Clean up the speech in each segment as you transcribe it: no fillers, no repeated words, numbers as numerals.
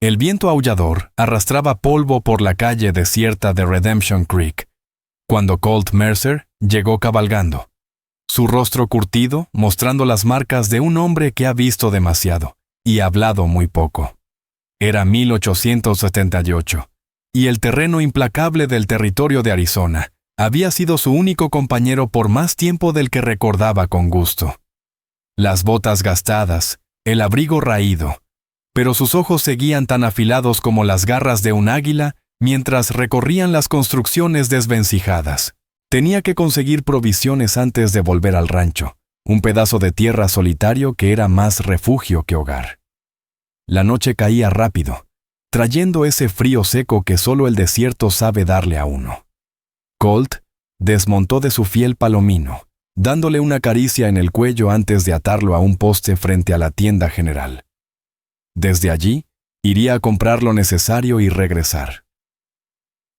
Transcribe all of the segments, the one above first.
El viento aullador arrastraba polvo por la calle desierta de Redemption Creek, cuando Colt Mercer llegó cabalgando, su rostro curtido mostrando las marcas de un hombre que ha visto demasiado y hablado muy poco. Era 1878, y el terreno implacable del territorio de Arizona había sido su único compañero por más tiempo del que recordaba con gusto. Las botas gastadas, el abrigo raído, pero sus ojos seguían tan afilados como las garras de un águila mientras recorrían las construcciones desvencijadas. Tenía que conseguir provisiones antes de volver al rancho, un pedazo de tierra solitario que era más refugio que hogar. La noche caía rápido, trayendo ese frío seco que solo el desierto sabe darle a uno. Colt desmontó de su fiel palomino, dándole una caricia en el cuello antes de atarlo a un poste frente a la tienda general. Desde allí, iría a comprar lo necesario y regresar.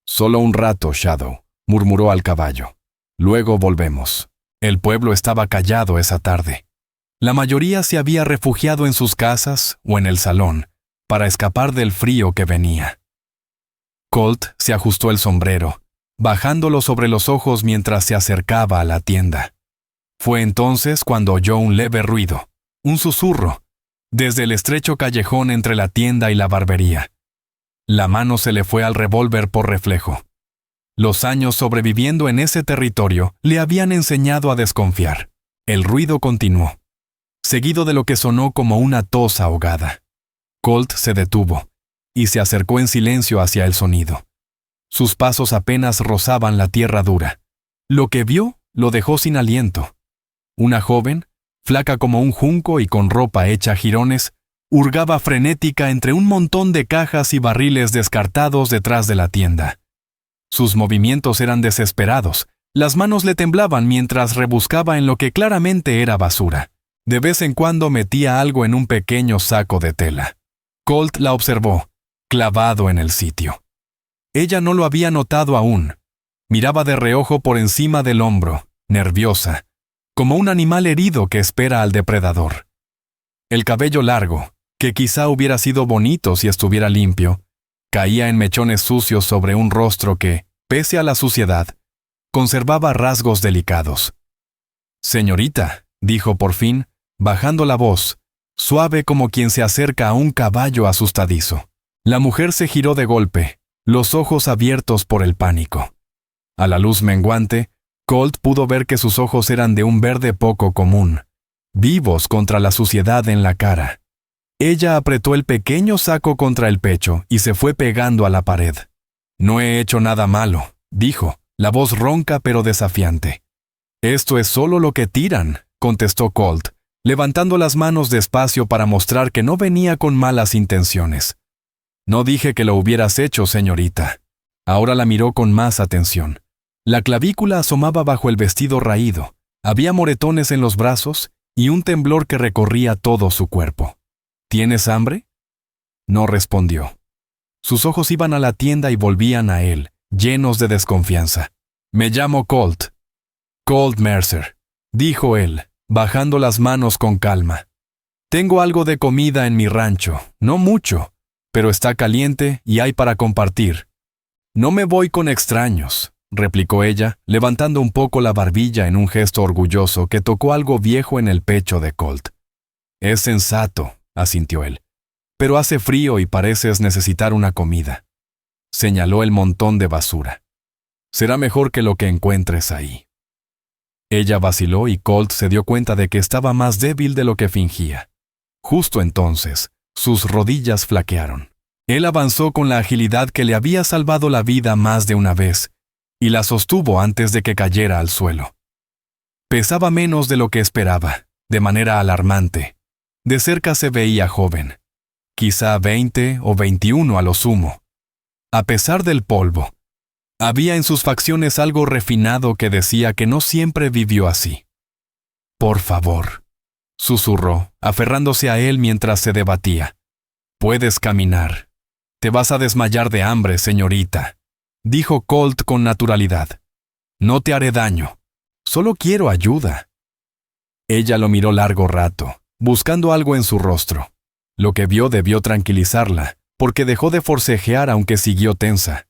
«Solo un rato, Shadow», murmuró al caballo. «Luego volvemos». El pueblo estaba callado esa tarde. La mayoría se había refugiado en sus casas o en el salón, para escapar del frío que venía. Colt se ajustó el sombrero, bajándolo sobre los ojos mientras se acercaba a la tienda. Fue entonces cuando oyó un leve ruido, un susurro, desde el estrecho callejón entre la tienda y la barbería. La mano se le fue al revólver por reflejo. Los años sobreviviendo en ese territorio le habían enseñado a desconfiar. El ruido continuó, seguido de lo que sonó como una tos ahogada. Colt se detuvo y se acercó en silencio hacia el sonido. Sus pasos apenas rozaban la tierra dura. Lo que vio lo dejó sin aliento. Una joven, flaca como un junco y con ropa hecha jirones, hurgaba frenética entre un montón de cajas y barriles descartados detrás de la tienda. Sus movimientos eran desesperados, las manos le temblaban mientras rebuscaba en lo que claramente era basura. De vez en cuando metía algo en un pequeño saco de tela. Colt la observó, clavado en el sitio. Ella no lo había notado aún. Miraba de reojo por encima del hombro, nerviosa, como un animal herido que espera al depredador. El cabello largo, que quizá hubiera sido bonito si estuviera limpio, caía en mechones sucios sobre un rostro que, pese a la suciedad, conservaba rasgos delicados. «Señorita», dijo por fin, bajando la voz, suave como quien se acerca a un caballo asustadizo. La mujer se giró de golpe, los ojos abiertos por el pánico. A la luz menguante, Colt pudo ver que sus ojos eran de un verde poco común, vivos contra la suciedad en la cara. Ella apretó el pequeño saco contra el pecho y se fue pegando a la pared. «No he hecho nada malo», dijo, la voz ronca pero desafiante. «Esto es solo lo que tiran», contestó Colt, levantando las manos despacio para mostrar que no venía con malas intenciones. «No dije que lo hubieras hecho, señorita». Ahora la miró con más atención. La clavícula asomaba bajo el vestido raído, había moretones en los brazos y un temblor que recorría todo su cuerpo. «¿Tienes hambre?». No respondió. Sus ojos iban a la tienda y volvían a él, llenos de desconfianza. «Me llamo Colt». «Colt Mercer», dijo él, bajando las manos con calma. «Tengo algo de comida en mi rancho, no mucho, pero está caliente y hay para compartir». «No me voy con extraños», replicó ella, levantando un poco la barbilla en un gesto orgulloso que tocó algo viejo en el pecho de Colt. «Es sensato», asintió él, «pero hace frío y pareces necesitar una comida». Señaló el montón de basura. «Será mejor que lo que encuentres ahí». Ella vaciló y Colt se dio cuenta de que estaba más débil de lo que fingía. Justo entonces, sus rodillas flaquearon. Él avanzó con la agilidad que le había salvado la vida más de una vez, y la sostuvo antes de que cayera al suelo. Pesaba menos de lo que esperaba, de manera alarmante. De cerca se veía joven, quizá 20 o 21 a lo sumo. A pesar del polvo, había en sus facciones algo refinado que decía que no siempre vivió así. «Por favor», susurró, aferrándose a él mientras se debatía. «Puedes caminar. Te vas a desmayar de hambre, señorita», dijo Colt con naturalidad. «No te haré daño. Solo quiero ayuda». Ella lo miró largo rato, buscando algo en su rostro. Lo que vio debió tranquilizarla, porque dejó de forcejear aunque siguió tensa.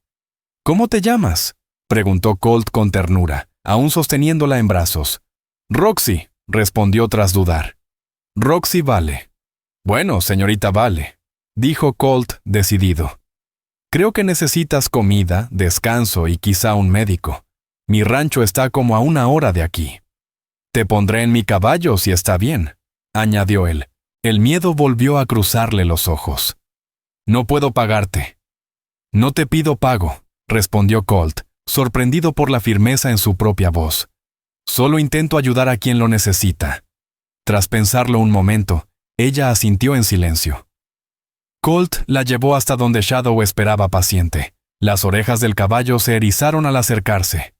«¿Cómo te llamas?», preguntó Colt con ternura, aún sosteniéndola en brazos. «Roxy», respondió tras dudar. «Roxy Vale». «Bueno, señorita Vale», dijo Colt decidido. «Creo que necesitas comida, descanso y quizá un médico. Mi rancho está como a 1 hora de aquí». «Te pondré en mi caballo si está bien», añadió él. El miedo volvió a cruzarle los ojos. «No puedo pagarte». «No te pido pago», respondió Colt, sorprendido por la firmeza en su propia voz. «Solo intento ayudar a quien lo necesita». Tras pensarlo un momento, ella asintió en silencio. Colt la llevó hasta donde Shadow esperaba paciente. Las orejas del caballo se erizaron al acercarse.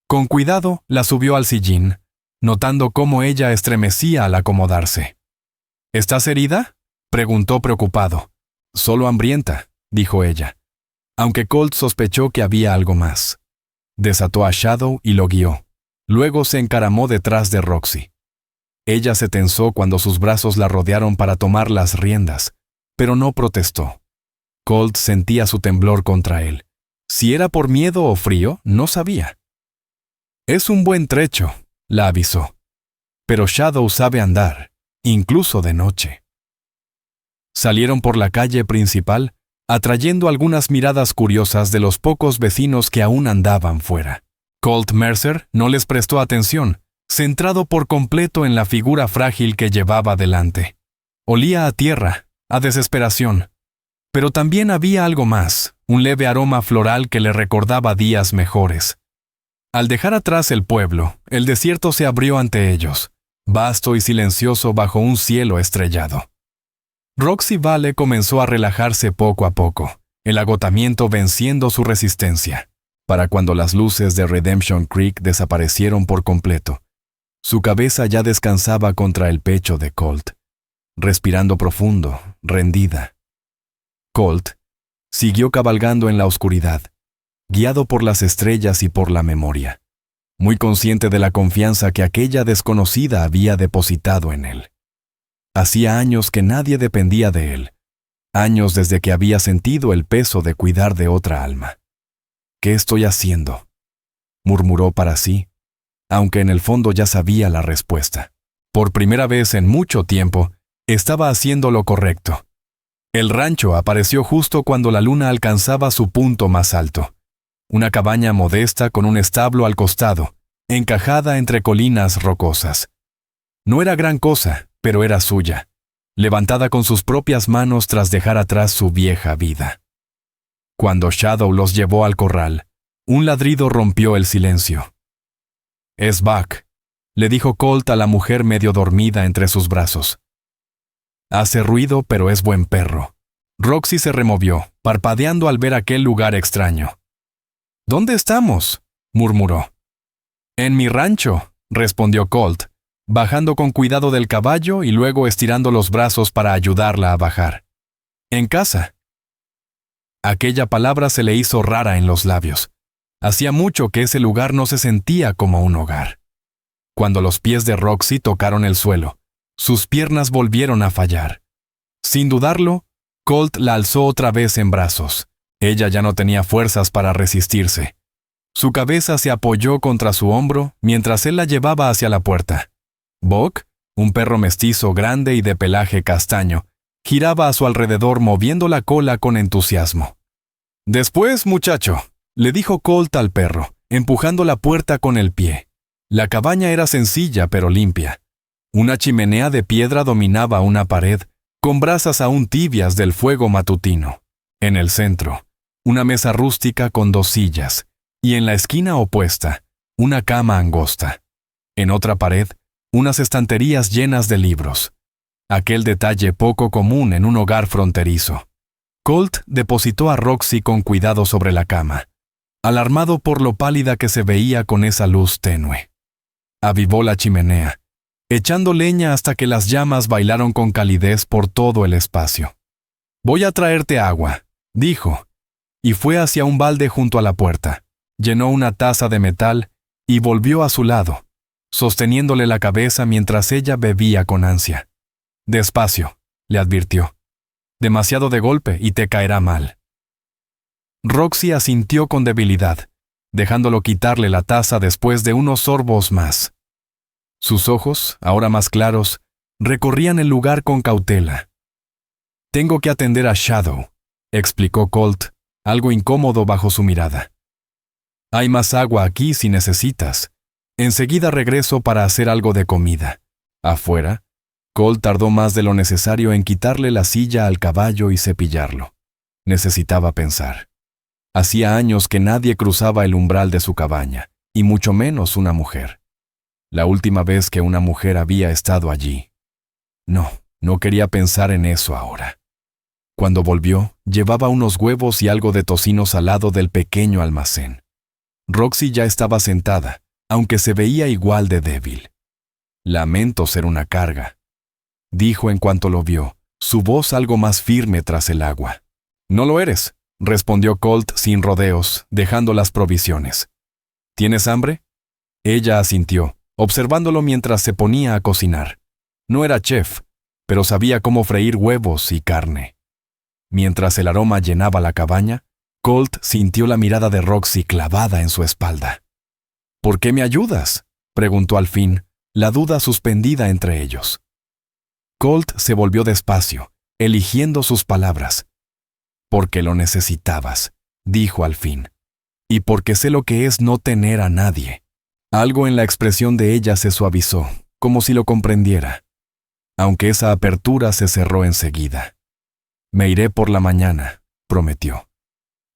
Con cuidado, la subió al sillín, notando cómo ella estremecía al acomodarse. «¿Estás herida?», preguntó preocupado. «Solo hambrienta», dijo ella, aunque Colt sospechó que había algo más. Desató a Shadow y lo guió. Luego se encaramó detrás de Roxy. Ella se tensó cuando sus brazos la rodearon para tomar las riendas, pero no protestó. Colt sentía su temblor contra él. Si era por miedo o frío, no sabía. «Es un buen trecho», la avisó. «Pero Shadow sabe andar, incluso de noche». Salieron por la calle principal, atrayendo algunas miradas curiosas de los pocos vecinos que aún andaban fuera. Colt Mercer no les prestó atención, centrado por completo en la figura frágil que llevaba delante. Olía a tierra, a desesperación. Pero también había algo más, un leve aroma floral que le recordaba días mejores. Al dejar atrás el pueblo, el desierto se abrió ante ellos, vasto y silencioso bajo un cielo estrellado. Roxy Vale comenzó a relajarse poco a poco, el agotamiento venciendo su resistencia. Para cuando las luces de Redemption Creek desaparecieron por completo, su cabeza ya descansaba contra el pecho de Colt, respirando profundo, rendida. Colt siguió cabalgando en la oscuridad, guiado por las estrellas y por la memoria, muy consciente de la confianza que aquella desconocida había depositado en él. Hacía años que nadie dependía de él, años desde que había sentido el peso de cuidar de otra alma. «¿Qué estoy haciendo?», murmuró para sí, aunque en el fondo ya sabía la respuesta. Por primera vez en mucho tiempo, estaba haciendo lo correcto. El rancho apareció justo cuando la luna alcanzaba su punto más alto. Una cabaña modesta con un establo al costado, encajada entre colinas rocosas. No era gran cosa, pero era suya, levantada con sus propias manos tras dejar atrás su vieja vida. Cuando Shadow los llevó al corral, un ladrido rompió el silencio. «Es Buck», le dijo Colt a la mujer medio dormida entre sus brazos. «Hace ruido, pero es buen perro». Roxy se removió, parpadeando al ver aquel lugar extraño. «¿Dónde estamos?», murmuró. «En mi rancho», respondió Colt, bajando con cuidado del caballo y luego estirando los brazos para ayudarla a bajar. «En casa». Aquella palabra se le hizo rara en los labios. Hacía mucho que ese lugar no se sentía como un hogar. Cuando los pies de Roxy tocaron el suelo, sus piernas volvieron a fallar. Sin dudarlo, Colt la alzó otra vez en brazos. Ella ya no tenía fuerzas para resistirse. Su cabeza se apoyó contra su hombro mientras él la llevaba hacia la puerta. Buck, un perro mestizo grande y de pelaje castaño, giraba a su alrededor moviendo la cola con entusiasmo. «Después, muchacho», le dijo Colt al perro, empujando la puerta con el pie. La cabaña era sencilla pero limpia. Una chimenea de piedra dominaba una pared, con brasas aún tibias del fuego matutino. En el centro, una mesa rústica con 2 sillas, y en la esquina opuesta, una cama angosta. En otra pared, unas estanterías llenas de libros. Aquel detalle poco común en un hogar fronterizo. Colt depositó a Roxy con cuidado sobre la cama, alarmado por lo pálida que se veía con esa luz tenue. Avivó la chimenea, echando leña hasta que las llamas bailaron con calidez por todo el espacio. «Voy a traerte agua», dijo, y fue hacia un balde junto a la puerta. Llenó una taza de metal y volvió a su lado, sosteniéndole la cabeza mientras ella bebía con ansia. «Despacio», le advirtió. Demasiado de golpe y te caerá mal. Roxy asintió con debilidad, dejándolo quitarle la taza después de unos sorbos más. Sus ojos, ahora más claros, recorrían el lugar con cautela. «Tengo que atender a Shadow», explicó Colt, algo incómodo bajo su mirada. «Hay más agua aquí si necesitas. Enseguida regreso para hacer algo de comida». Afuera, Colt tardó más de lo necesario en quitarle la silla al caballo y cepillarlo. Necesitaba pensar. Hacía años que nadie cruzaba el umbral de su cabaña, y mucho menos una mujer. La última vez que una mujer había estado allí. No quería pensar en eso ahora. Cuando volvió, llevaba unos huevos y algo de tocino salado del pequeño almacén. Roxy ya estaba sentada, aunque se veía igual de débil. «Lamento ser una carga», dijo en cuanto lo vio, su voz algo más firme tras el agua. «No lo eres», respondió Colt sin rodeos, dejando las provisiones. «¿Tienes hambre?» Ella asintió, observándolo mientras se ponía a cocinar. No era chef, pero sabía cómo freír huevos y carne. Mientras el aroma llenaba la cabaña, Colt sintió la mirada de Roxy clavada en su espalda. «¿Por qué me ayudas?», preguntó al fin, la duda suspendida entre ellos. Colt se volvió despacio, eligiendo sus palabras. «Porque lo necesitabas», dijo al fin. «Y porque sé lo que es no tener a nadie». Algo en la expresión de ella se suavizó, como si lo comprendiera. Aunque esa apertura se cerró enseguida. «Me iré por la mañana», prometió,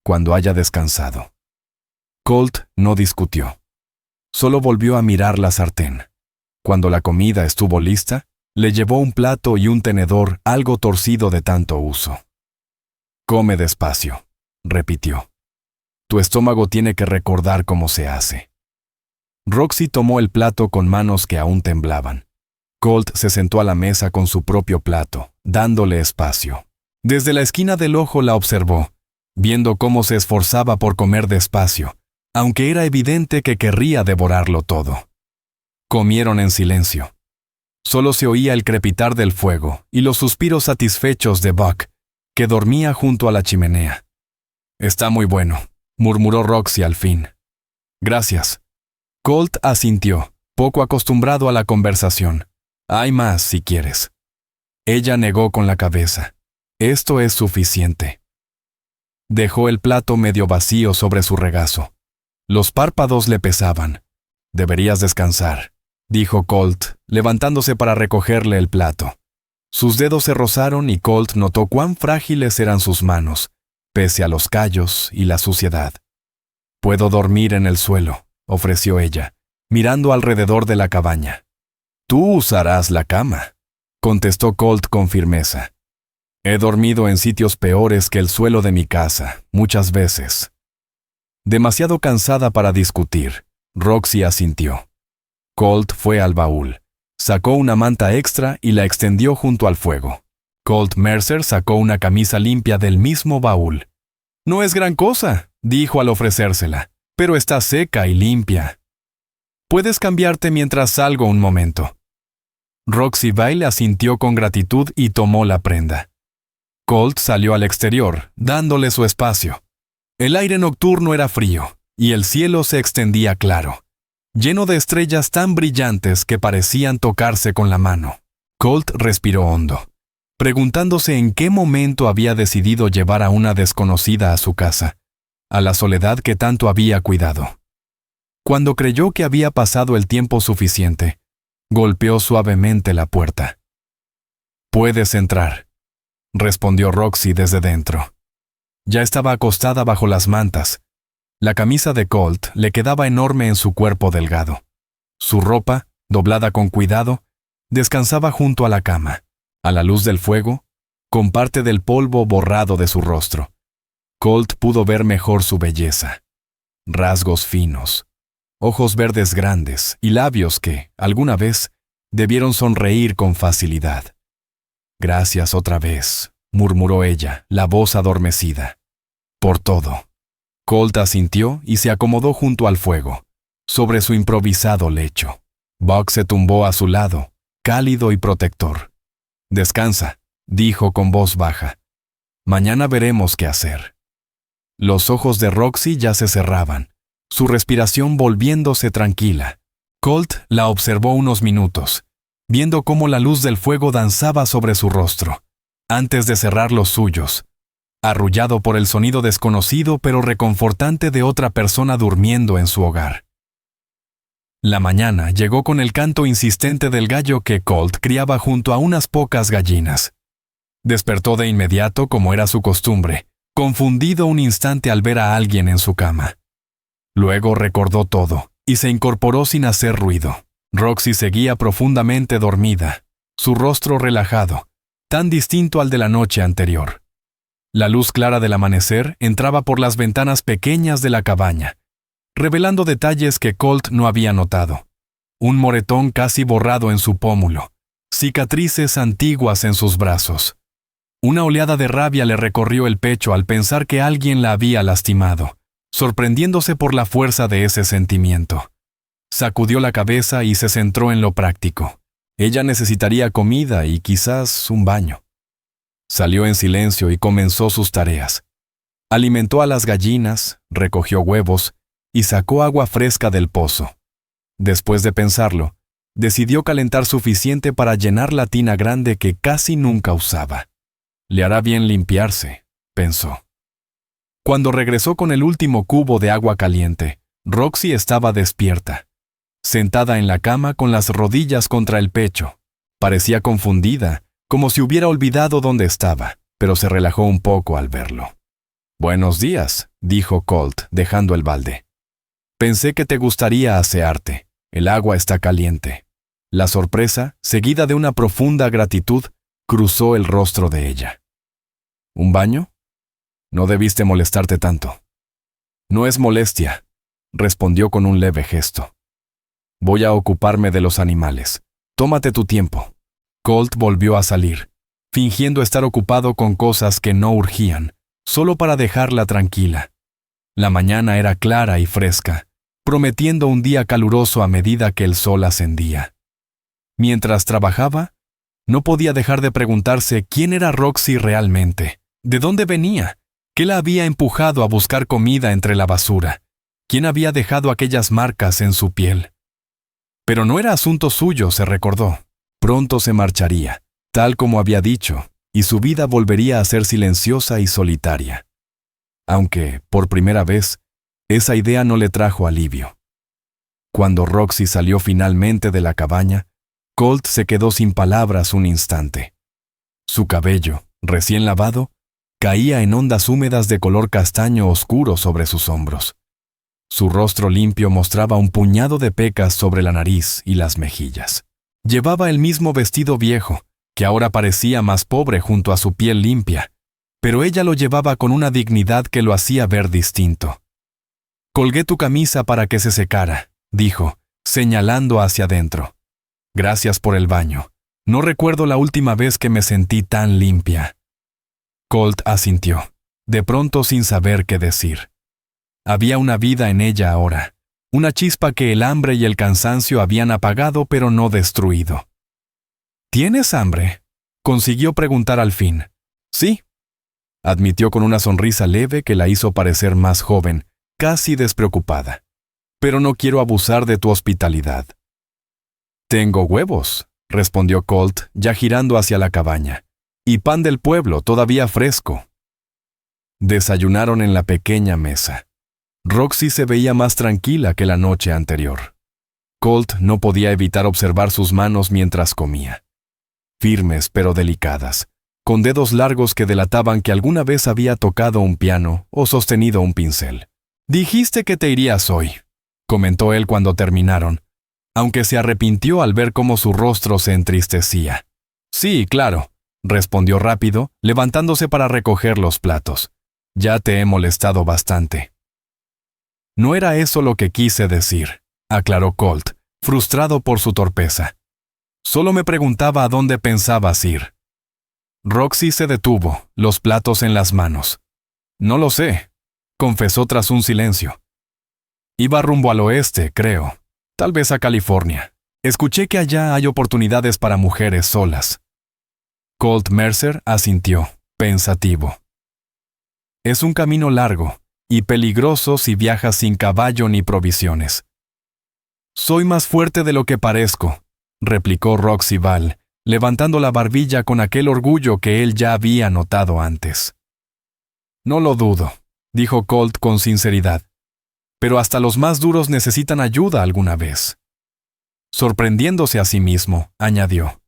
«cuando haya descansado». Colt no discutió. Solo volvió a mirar la sartén. Cuando la comida estuvo lista, le llevó un plato y un tenedor algo torcido de tanto uso. «Come despacio», repitió. «Tu estómago tiene que recordar cómo se hace». Roxy tomó el plato con manos que aún temblaban. Colt se sentó a la mesa con su propio plato, dándole espacio. Desde la esquina del ojo la observó, viendo cómo se esforzaba por comer despacio, aunque era evidente que querría devorarlo todo. Comieron en silencio. Solo se oía el crepitar del fuego y los suspiros satisfechos de Buck, que dormía junto a la chimenea. «Está muy bueno», murmuró Roxy al fin. «Gracias». Colt asintió, poco acostumbrado a la conversación. «Hay más, si quieres». Ella negó con la cabeza. «Esto es suficiente». Dejó el plato medio vacío sobre su regazo. Los párpados le pesaban. «Deberías descansar», dijo Colt, levantándose para recogerle el plato. Sus dedos se rozaron y Colt notó cuán frágiles eran sus manos, pese a los callos y la suciedad. «Puedo dormir en el suelo», ofreció ella, mirando alrededor de la cabaña. «Tú usarás la cama», contestó Colt con firmeza. «He dormido en sitios peores que el suelo de mi casa, muchas veces». Demasiado cansada para discutir, Roxy asintió. Colt fue al baúl, sacó una manta extra y la extendió junto al fuego. Colt Mercer sacó una camisa limpia del mismo baúl. «No es gran cosa», dijo al ofrecérsela, «pero está seca y limpia. Puedes cambiarte mientras salgo un momento». Roxy Byle asintió con gratitud y tomó la prenda. Colt salió al exterior, dándole su espacio. El aire nocturno era frío, y el cielo se extendía claro, lleno de estrellas tan brillantes que parecían tocarse con la mano. Colt respiró hondo, preguntándose en qué momento había decidido llevar a una desconocida a su casa, a la soledad que tanto había cuidado. Cuando creyó que había pasado el tiempo suficiente, golpeó suavemente la puerta. «Puedes entrar», respondió Roxy desde dentro. Ya estaba acostada bajo las mantas. La camisa de Colt le quedaba enorme en su cuerpo delgado. Su ropa, doblada con cuidado, descansaba junto a la cama, a la luz del fuego, con parte del polvo borrado de su rostro. Colt pudo ver mejor su belleza. Rasgos finos, ojos verdes grandes y labios que, alguna vez, debieron sonreír con facilidad. «Gracias otra vez», murmuró ella, la voz adormecida. «Por todo». Colt asintió y se acomodó junto al fuego, sobre su improvisado lecho. Buck se tumbó a su lado, cálido y protector. «Descansa», dijo con voz baja, Mañana veremos qué hacer. Los ojos de Roxy ya se cerraban, su respiración volviéndose tranquila. Colt la observó unos minutos, viendo cómo la luz del fuego danzaba sobre su rostro, antes de cerrar los suyos, arrullado por el sonido desconocido pero reconfortante de otra persona durmiendo en su hogar. La mañana llegó con el canto insistente del gallo que Colt criaba junto a unas pocas gallinas. Despertó de inmediato, como era su costumbre, confundido un instante al ver a alguien en su cama. Luego recordó todo y se incorporó sin hacer ruido. Roxy seguía profundamente dormida, su rostro relajado, tan distinto al de la noche anterior. La luz clara del amanecer entraba por las ventanas pequeñas de la cabaña, revelando detalles que Colt no había notado. Un moretón casi borrado en su pómulo, cicatrices antiguas en sus brazos. Una oleada de rabia le recorrió el pecho al pensar que alguien la había lastimado, sorprendiéndose por la fuerza de ese sentimiento. Sacudió la cabeza y se centró en lo práctico. Ella necesitaría comida y quizás un baño. Salió en silencio y comenzó sus tareas. Alimentó a las gallinas, recogió huevos y sacó agua fresca del pozo. Después de pensarlo, decidió calentar suficiente para llenar la tina grande que casi nunca usaba. Le hará bien limpiarse, pensó. Cuando regresó con el último cubo de agua caliente, Roxy estaba despierta, sentada en la cama con las rodillas contra el pecho. Parecía confundida, como si hubiera olvidado dónde estaba, pero se relajó un poco al verlo. «Buenos días», dijo Colt, dejando el balde. «Pensé que te gustaría asearte. El agua está caliente». La sorpresa, seguida de una profunda gratitud, cruzó el rostro de ella. «¿Un baño? No debiste molestarte tanto». «No es molestia», respondió con un leve gesto. «Voy a ocuparme de los animales. Tómate tu tiempo». Colt volvió a salir, fingiendo estar ocupado con cosas que no urgían, solo para dejarla tranquila. La mañana era clara y fresca, prometiendo un día caluroso a medida que el sol ascendía. Mientras trabajaba, no podía dejar de preguntarse quién era Roxy realmente, de dónde venía, qué la había empujado a buscar comida entre la basura, quién había dejado aquellas marcas en su piel. Pero no era asunto suyo, se recordó. Pronto se marcharía, tal como había dicho, y su vida volvería a ser silenciosa y solitaria. Aunque, por primera vez, esa idea no le trajo alivio. Cuando Roxy salió finalmente de la cabaña, Colt se quedó sin palabras un instante. Su cabello, recién lavado, caía en ondas húmedas de color castaño oscuro sobre sus hombros. Su rostro limpio mostraba un puñado de pecas sobre la nariz y las mejillas. Llevaba el mismo vestido viejo, que ahora parecía más pobre junto a su piel limpia, pero ella lo llevaba con una dignidad que lo hacía ver distinto. «Colgué tu camisa para que se secara», dijo, señalando hacia adentro. «Gracias por el baño. No recuerdo la última vez que me sentí tan limpia». Colt asintió, de pronto sin saber qué decir. Había una vida en ella ahora, una chispa que el hambre y el cansancio habían apagado pero no destruido. «¿Tienes hambre?», consiguió preguntar al fin. «Sí», admitió con una sonrisa leve que la hizo parecer más joven, casi despreocupada. «Pero no quiero abusar de tu hospitalidad». «Tengo huevos», respondió Colt, ya girando hacia la cabaña, «y pan del pueblo todavía fresco». Desayunaron en la pequeña mesa. Roxy se veía más tranquila que la noche anterior. Colt no podía evitar observar sus manos mientras comía. Firmes pero delicadas, con dedos largos que delataban que alguna vez había tocado un piano o sostenido un pincel. «Dijiste que te irías hoy», comentó él cuando terminaron, aunque se arrepintió al ver cómo su rostro se entristecía. «Sí, claro», respondió rápido, levantándose para recoger los platos. «Ya te he molestado bastante». «No era eso lo que quise decir», aclaró Colt, frustrado por su torpeza. «Solo me preguntaba a dónde pensabas ir». Roxy se detuvo, los platos en las manos. «No lo sé», confesó tras un silencio. «Iba rumbo al oeste, creo. Tal vez a California. Escuché que allá hay oportunidades para mujeres solas». Colt Mercer asintió, pensativo. Es un camino largo y peligroso si viajas sin caballo ni provisiones. Soy más fuerte de lo que parezco, replicó Roxy Ball, levantando la barbilla con aquel orgullo que él ya había notado antes. No lo dudo, dijo Colt con sinceridad, pero hasta los más duros necesitan ayuda alguna vez. Sorprendiéndose a sí mismo, añadió: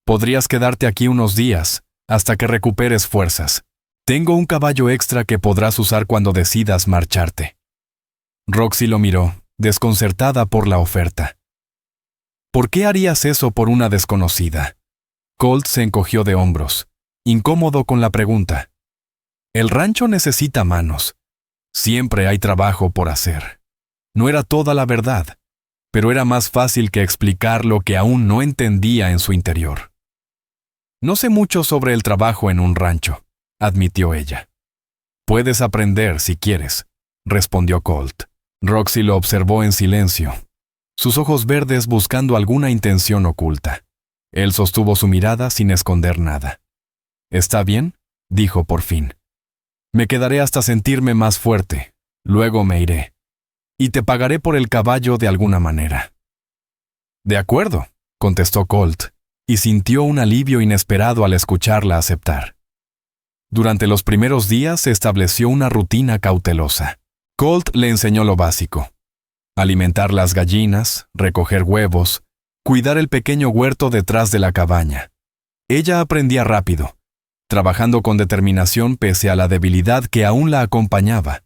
podrías quedarte aquí unos días, hasta que recuperes fuerzas. Tengo un caballo extra que podrás usar cuando decidas marcharte. Roxy lo miró, desconcertada por la oferta. ¿Por qué harías eso por una desconocida? Colt se encogió de hombros, incómodo con la pregunta. El rancho necesita manos. Siempre hay trabajo por hacer. No era toda la verdad, pero era más fácil que explicar lo que aún no entendía en su interior. No sé mucho sobre el trabajo en un rancho, admitió ella. Puedes aprender si quieres, respondió Colt. Roxy lo observó en silencio, sus ojos verdes buscando alguna intención oculta. Él sostuvo su mirada sin esconder nada. ¿Está bien?, dijo por fin. Me quedaré hasta sentirme más fuerte, luego me iré. Y te pagaré por el caballo de alguna manera. De acuerdo, contestó Colt, y sintió un alivio inesperado al escucharla aceptar. Durante los primeros días se estableció una rutina cautelosa. Colt le enseñó lo básico: alimentar las gallinas, recoger huevos, cuidar el pequeño huerto detrás de la cabaña. Ella aprendía rápido, trabajando con determinación pese a la debilidad que aún la acompañaba.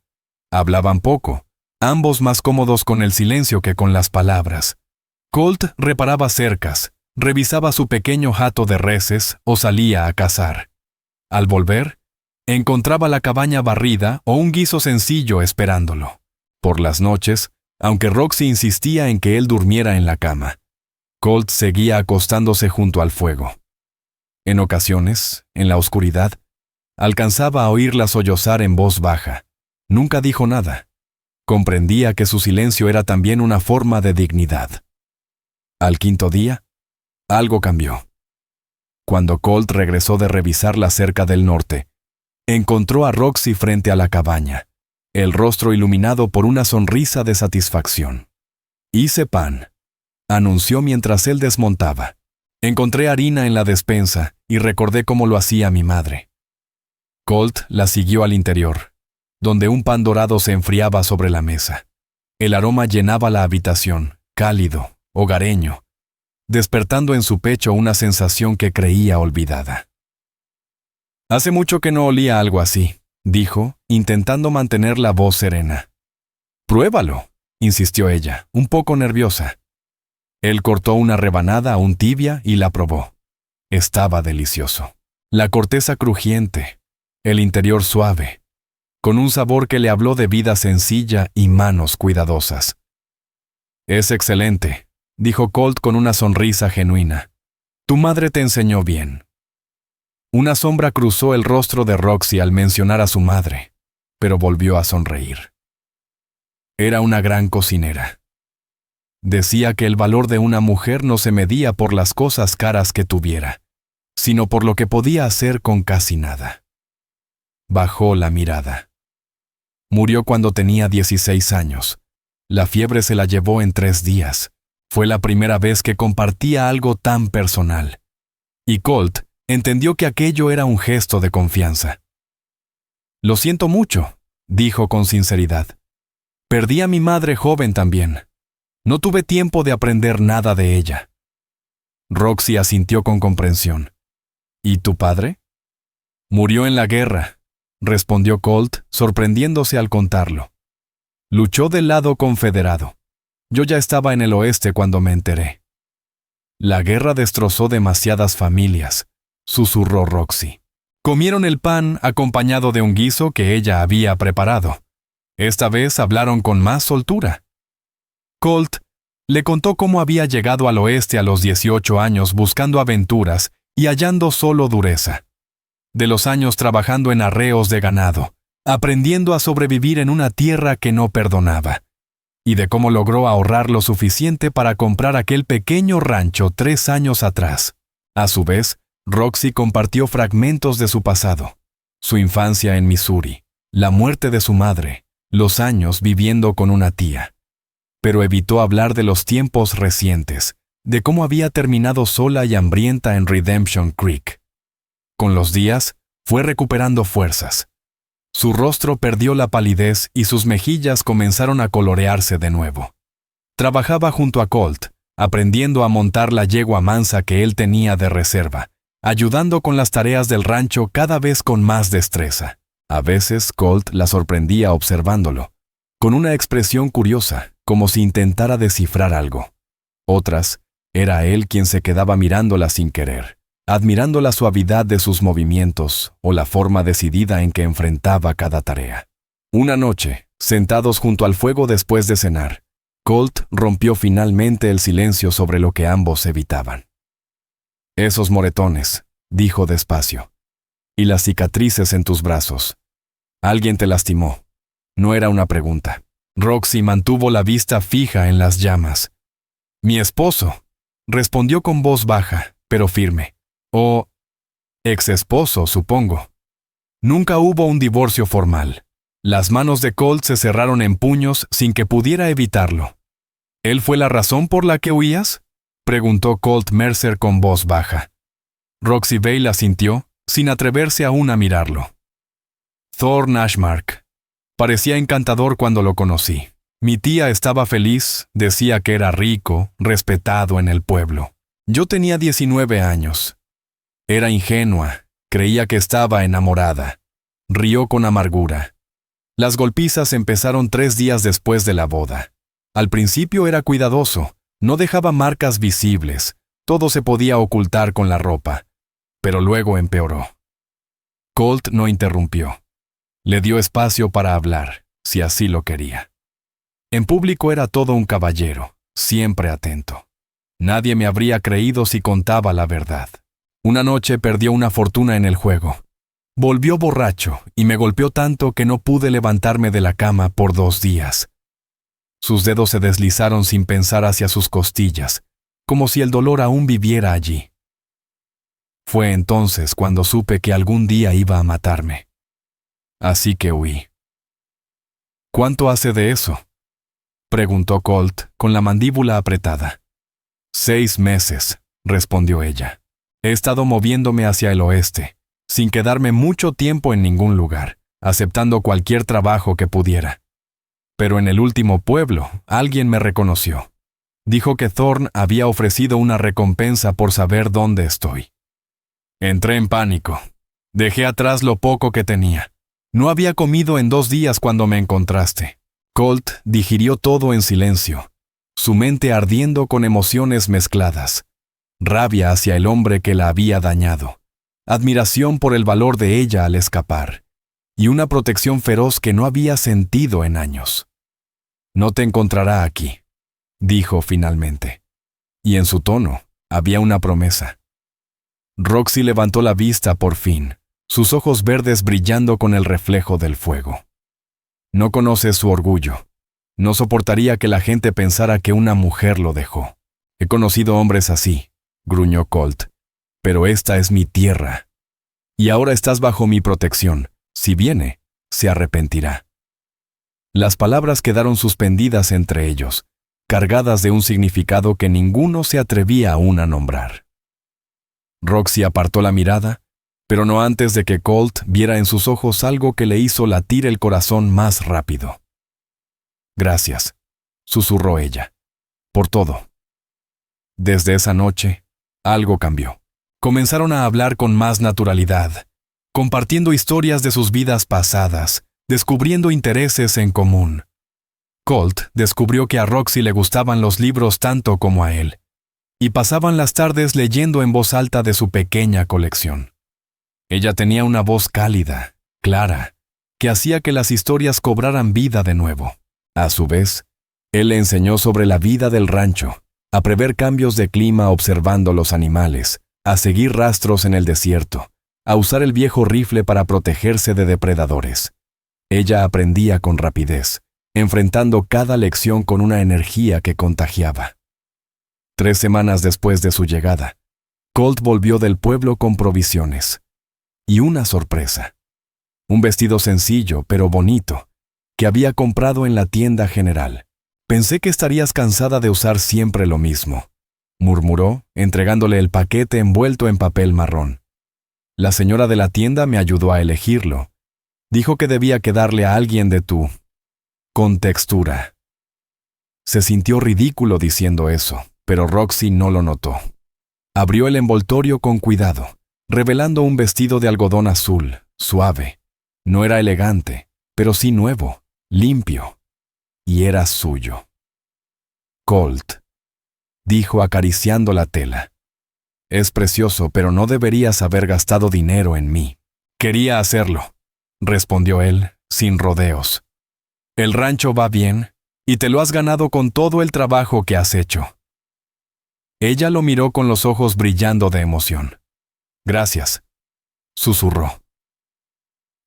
Hablaban poco, ambos más cómodos con el silencio que con las palabras. Colt reparaba cercas, revisaba su pequeño hato de reses o salía a cazar. Al volver, encontraba la cabaña barrida o un guiso sencillo esperándolo. Por las noches, aunque Roxy insistía en que él durmiera en la cama, Colt seguía acostándose junto al fuego. En ocasiones, en la oscuridad, alcanzaba a oírla sollozar en voz baja. Nunca dijo nada. Comprendía que su silencio era también una forma de dignidad. Al quinto día, algo cambió. Cuando Colt regresó de revisar la cerca del norte, encontró a Roxy frente a la cabaña, el rostro iluminado por una sonrisa de satisfacción. «Hice pan», anunció mientras él desmontaba. «Encontré harina en la despensa y recordé cómo lo hacía mi madre». Colt la siguió al interior, donde un pan dorado se enfriaba sobre la mesa. El aroma llenaba la habitación, cálido, hogareño, despertando en su pecho una sensación que creía olvidada. «Hace mucho que no olía algo así», dijo, intentando mantener la voz serena. «Pruébalo», insistió ella, un poco nerviosa. Él cortó una rebanada aún tibia y la probó. Estaba delicioso. La corteza crujiente, el interior suave, con un sabor que le habló de vida sencilla y manos cuidadosas. «Es excelente», dijo Colt con una sonrisa genuina. «Tu madre te enseñó bien». Una sombra cruzó el rostro de Roxy al mencionar a su madre, pero volvió a sonreír. Era una gran cocinera. Decía que el valor de una mujer no se medía por las cosas caras que tuviera, sino por lo que podía hacer con casi nada. Bajó la mirada. Murió cuando tenía 16 años. La fiebre se la llevó en 3 días. Fue la primera vez que compartía algo tan personal. Y Colt entendió que aquello era un gesto de confianza. «Lo siento mucho», dijo con sinceridad. «Perdí a mi madre joven también. No tuve tiempo de aprender nada de ella». Roxy asintió con comprensión. «¿Y tu padre?» «Murió en la guerra», respondió Colt, sorprendiéndose al contarlo. «Luchó del lado confederado. Yo ya estaba en el oeste cuando me enteré». «La guerra destrozó demasiadas familias», susurró Roxy. Comieron el pan acompañado de un guiso que ella había preparado. Esta vez hablaron con más soltura. Colt le contó cómo había llegado al oeste a los 18 años buscando aventuras y hallando solo dureza. De los años trabajando en arreos de ganado, aprendiendo a sobrevivir en una tierra que no perdonaba. Y de cómo logró ahorrar lo suficiente para comprar aquel pequeño rancho 3 años atrás. A su vez, Roxy compartió fragmentos de su pasado. su infancia en Missouri, la muerte de su madre, los años viviendo con una tía. Pero evitó hablar de los tiempos recientes, de cómo había terminado sola y hambrienta en Redemption Creek. Con los días, fue recuperando fuerzas. Su rostro perdió la palidez y sus mejillas comenzaron a colorearse de nuevo. Trabajaba junto a Colt, aprendiendo a montar la yegua mansa que él tenía de reserva, ayudando con las tareas del rancho cada vez con más destreza. A veces Colt la sorprendía observándolo, con una expresión curiosa, como si intentara descifrar algo. Otras, era él quien se quedaba mirándola sin querer, admirando la suavidad de sus movimientos o la forma decidida en que enfrentaba cada tarea. Una noche, sentados junto al fuego después de cenar, Colt rompió finalmente el silencio sobre lo que ambos evitaban. «Esos moretones», dijo despacio, «y las cicatrices en tus brazos. Alguien te lastimó». No era una pregunta. Roxy mantuvo la vista fija en las llamas. «Mi esposo», respondió con voz baja, pero firme. «O ex esposo, supongo». Nunca hubo un divorcio formal. Las manos de Colt se cerraron en puños sin que pudiera evitarlo. «¿Él fue la razón por la que huías?», preguntó Colt Mercer con voz baja. Roxy Bale asintió, sin atreverse aún a mirarlo. «Thorne Ashmark. Parecía encantador cuando lo conocí. Mi tía estaba feliz, decía que era rico, respetado en el pueblo. Yo tenía 19 años. Era ingenua, creía que estaba enamorada. Rió con amargura. Las golpizas empezaron 3 días después de la boda. Al principio era cuidadoso, no dejaba marcas visibles, todo se podía ocultar con la ropa. Pero luego empeoró». Colt no interrumpió. Le dio espacio para hablar, si así lo quería. En público era todo un caballero, siempre atento. Nadie me habría creído si contaba la verdad. Una noche perdió una fortuna en el juego. Volvió borracho y me golpeó tanto que no pude levantarme de la cama por 2 días. Sus dedos se deslizaron sin pensar hacia sus costillas, como si el dolor aún viviera allí. Fue entonces cuando supe que algún día iba a matarme. Así que huí. «¿Cuánto hace de eso?», preguntó Colt con la mandíbula apretada. 6 meses, respondió ella. He estado moviéndome hacia el oeste, sin quedarme mucho tiempo en ningún lugar, aceptando cualquier trabajo que pudiera. Pero en el último pueblo, alguien me reconoció. Dijo que Thorne había ofrecido una recompensa por saber dónde estoy. Entré en pánico. Dejé atrás lo poco que tenía. No había comido en 2 días cuando me encontraste. Colt digirió todo en silencio, su mente ardiendo con emociones mezcladas. Rabia hacia el hombre que la había dañado, admiración por el valor de ella al escapar, y una protección feroz que no había sentido en años. «No te encontrará aquí», dijo finalmente, y en su tono había una promesa. Roxy levantó la vista por fin, sus ojos verdes brillando con el reflejo del fuego. «No conoces su orgullo. No soportaría que la gente pensara que una mujer lo dejó. He conocido hombres así», gruñó Colt, «pero esta es mi tierra. Y ahora estás bajo mi protección. Si viene, se arrepentirá». Las palabras quedaron suspendidas entre ellos, cargadas de un significado que ninguno se atrevía aún a nombrar. Roxy apartó la mirada, pero no antes de que Colt viera en sus ojos algo que le hizo latir el corazón más rápido. «Gracias», susurró ella, «por todo». Desde esa noche, algo cambió. Comenzaron a hablar con más naturalidad, compartiendo historias de sus vidas pasadas, descubriendo intereses en común. Colt descubrió que a Roxy le gustaban los libros tanto como a él, y pasaban las tardes leyendo en voz alta de su pequeña colección. Ella tenía una voz cálida, clara, que hacía que las historias cobraran vida de nuevo. A su vez, él le enseñó sobre la vida del rancho, a prever cambios de clima observando los animales, a seguir rastros en el desierto, a usar el viejo rifle para protegerse de depredadores. Ella aprendía con rapidez, enfrentando cada lección con una energía que contagiaba. 3 semanas después de su llegada, Colt volvió del pueblo con provisiones. Y una sorpresa. Un vestido sencillo, pero bonito, que había comprado en la tienda general. Pensé que estarías cansada de usar siempre lo mismo, murmuró, entregándole el paquete envuelto en papel marrón. La señora de la tienda me ayudó a elegirlo. Dijo que debía quedarle a alguien de tu contextura. Se sintió ridículo diciendo eso, pero Roxy no lo notó. Abrió el envoltorio con cuidado, revelando un vestido de algodón azul, suave. No era elegante, pero sí nuevo, limpio, y era suyo. Colt, dijo acariciando la tela. Es precioso, pero no deberías haber gastado dinero en mí. Quería hacerlo, respondió él, sin rodeos. El rancho va bien, y te lo has ganado con todo el trabajo que has hecho. Ella lo miró con los ojos brillando de emoción. Gracias, susurró.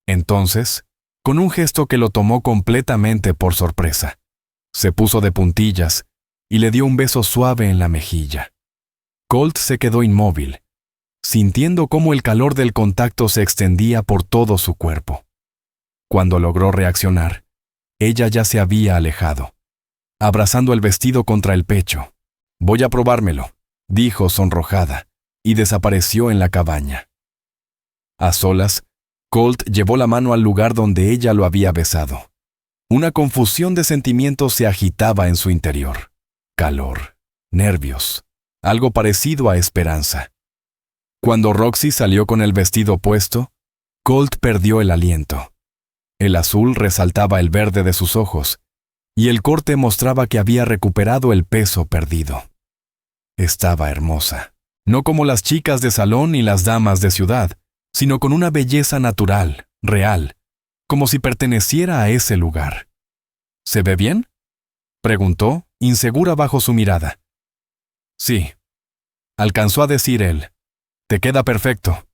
Entonces, con un gesto que lo tomó completamente por sorpresa, se puso de puntillas y le dio un beso suave en la mejilla. Colt se quedó inmóvil, sintiendo cómo el calor del contacto se extendía por todo su cuerpo. Cuando logró reaccionar, ella ya se había alejado, abrazando el vestido contra el pecho. Voy a probármelo, dijo sonrojada, y desapareció en la cabaña. A solas, Colt llevó la mano al lugar donde ella lo había besado. Una confusión de sentimientos se agitaba en su interior. Calor, nervios, algo parecido a esperanza. Cuando Roxy salió con el vestido puesto, Colt perdió el aliento. El azul resaltaba el verde de sus ojos, y el corte mostraba que había recuperado el peso perdido. Estaba hermosa, no como las chicas de salón y las damas de ciudad, sino con una belleza natural, real, como si perteneciera a ese lugar. ¿Se ve bien?, preguntó, insegura bajo su mirada. Sí, alcanzó a decir él. Te queda perfecto.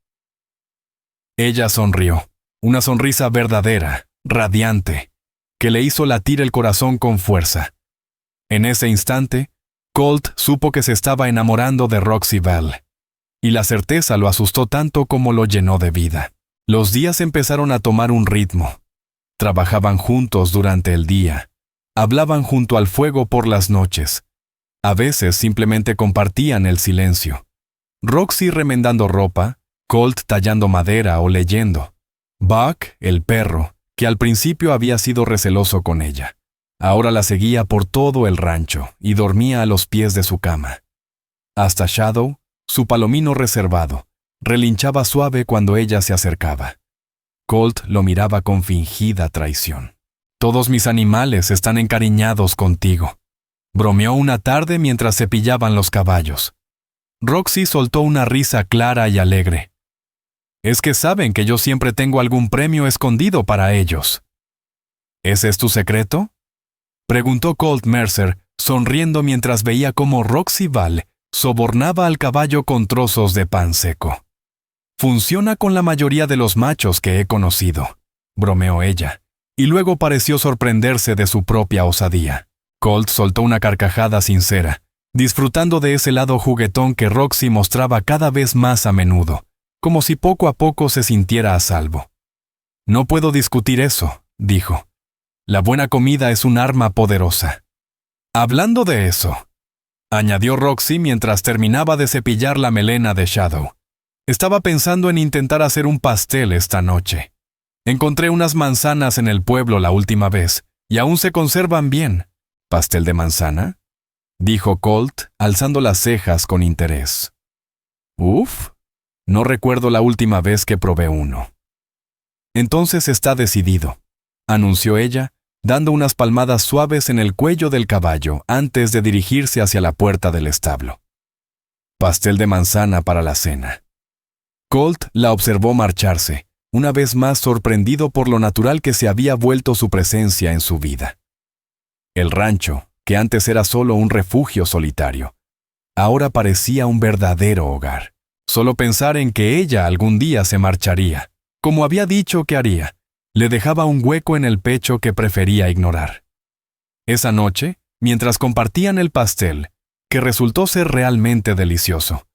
Ella sonrió, una sonrisa verdadera, radiante, que le hizo latir el corazón con fuerza. En ese instante, Colt supo que se estaba enamorando de Roxy Bell, y la certeza lo asustó tanto como lo llenó de vida. Los días empezaron a tomar un ritmo. Trabajaban juntos durante el día, hablaban junto al fuego por las noches. A veces simplemente compartían el silencio. Roxy remendando ropa, Colt tallando madera o leyendo. Buck, el perro, que al principio había sido receloso con ella, ahora la seguía por todo el rancho y dormía a los pies de su cama. Hasta Shadow, su palomino reservado, relinchaba suave cuando ella se acercaba. Colt lo miraba con fingida traición. Todos mis animales están encariñados contigo, bromeó una tarde mientras cepillaban los caballos. Roxy soltó una risa clara y alegre. Es que saben que yo siempre tengo algún premio escondido para ellos. ¿Ese es tu secreto?, preguntó Colt Mercer, sonriendo mientras veía cómo Roxy Ball sobornaba al caballo con trozos de pan seco. Funciona con la mayoría de los machos que he conocido, bromeó ella, y luego pareció sorprenderse de su propia osadía. Colt soltó una carcajada sincera, disfrutando de ese lado juguetón que Roxy mostraba cada vez más a menudo, como si poco a poco se sintiera a salvo. No puedo discutir eso, dijo. La buena comida es un arma poderosa. Hablando de eso, añadió Roxy mientras terminaba de cepillar la melena de Shadow. Estaba pensando en intentar hacer un pastel esta noche. Encontré unas manzanas en el pueblo la última vez, y aún se conservan bien. ¿Pastel de manzana?, dijo Colt, alzando las cejas con interés. Uf, no recuerdo la última vez que probé uno. Entonces está decidido, anunció ella, dando unas palmadas suaves en el cuello del caballo antes de dirigirse hacia la puerta del establo. Pastel de manzana para la cena. Colt la observó marcharse, una vez más sorprendido por lo natural que se había vuelto su presencia en su vida. El rancho, que antes era solo un refugio solitario, ahora parecía un verdadero hogar. Solo pensar en que ella algún día se marcharía, como había dicho que haría, le dejaba un hueco en el pecho que prefería ignorar. Esa noche, mientras compartían el pastel, que resultó ser realmente delicioso,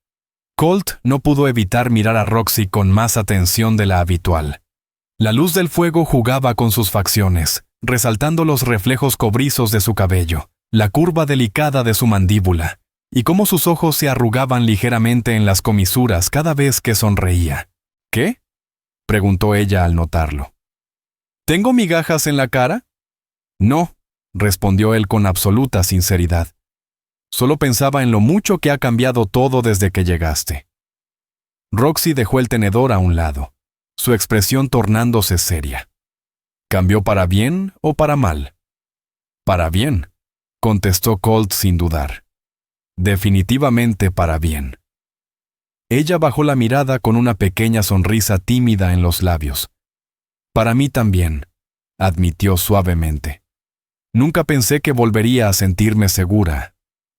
Colt no pudo evitar mirar a Roxy con más atención de la habitual. La luz del fuego jugaba con sus facciones, resaltando los reflejos cobrizos de su cabello, la curva delicada de su mandíbula, y cómo sus ojos se arrugaban ligeramente en las comisuras cada vez que sonreía. ¿Qué?, preguntó ella al notarlo. ¿Tengo migajas en la cara? No, respondió él con absoluta sinceridad. Solo pensaba en lo mucho que ha cambiado todo desde que llegaste. Roxy dejó el tenedor a un lado, su expresión tornándose seria. ¿Cambió para bien o para mal? Para bien, contestó Colt sin dudar. Definitivamente para bien. Ella bajó la mirada con una pequeña sonrisa tímida en los labios. Para mí también, admitió suavemente. Nunca pensé que volvería a sentirme segura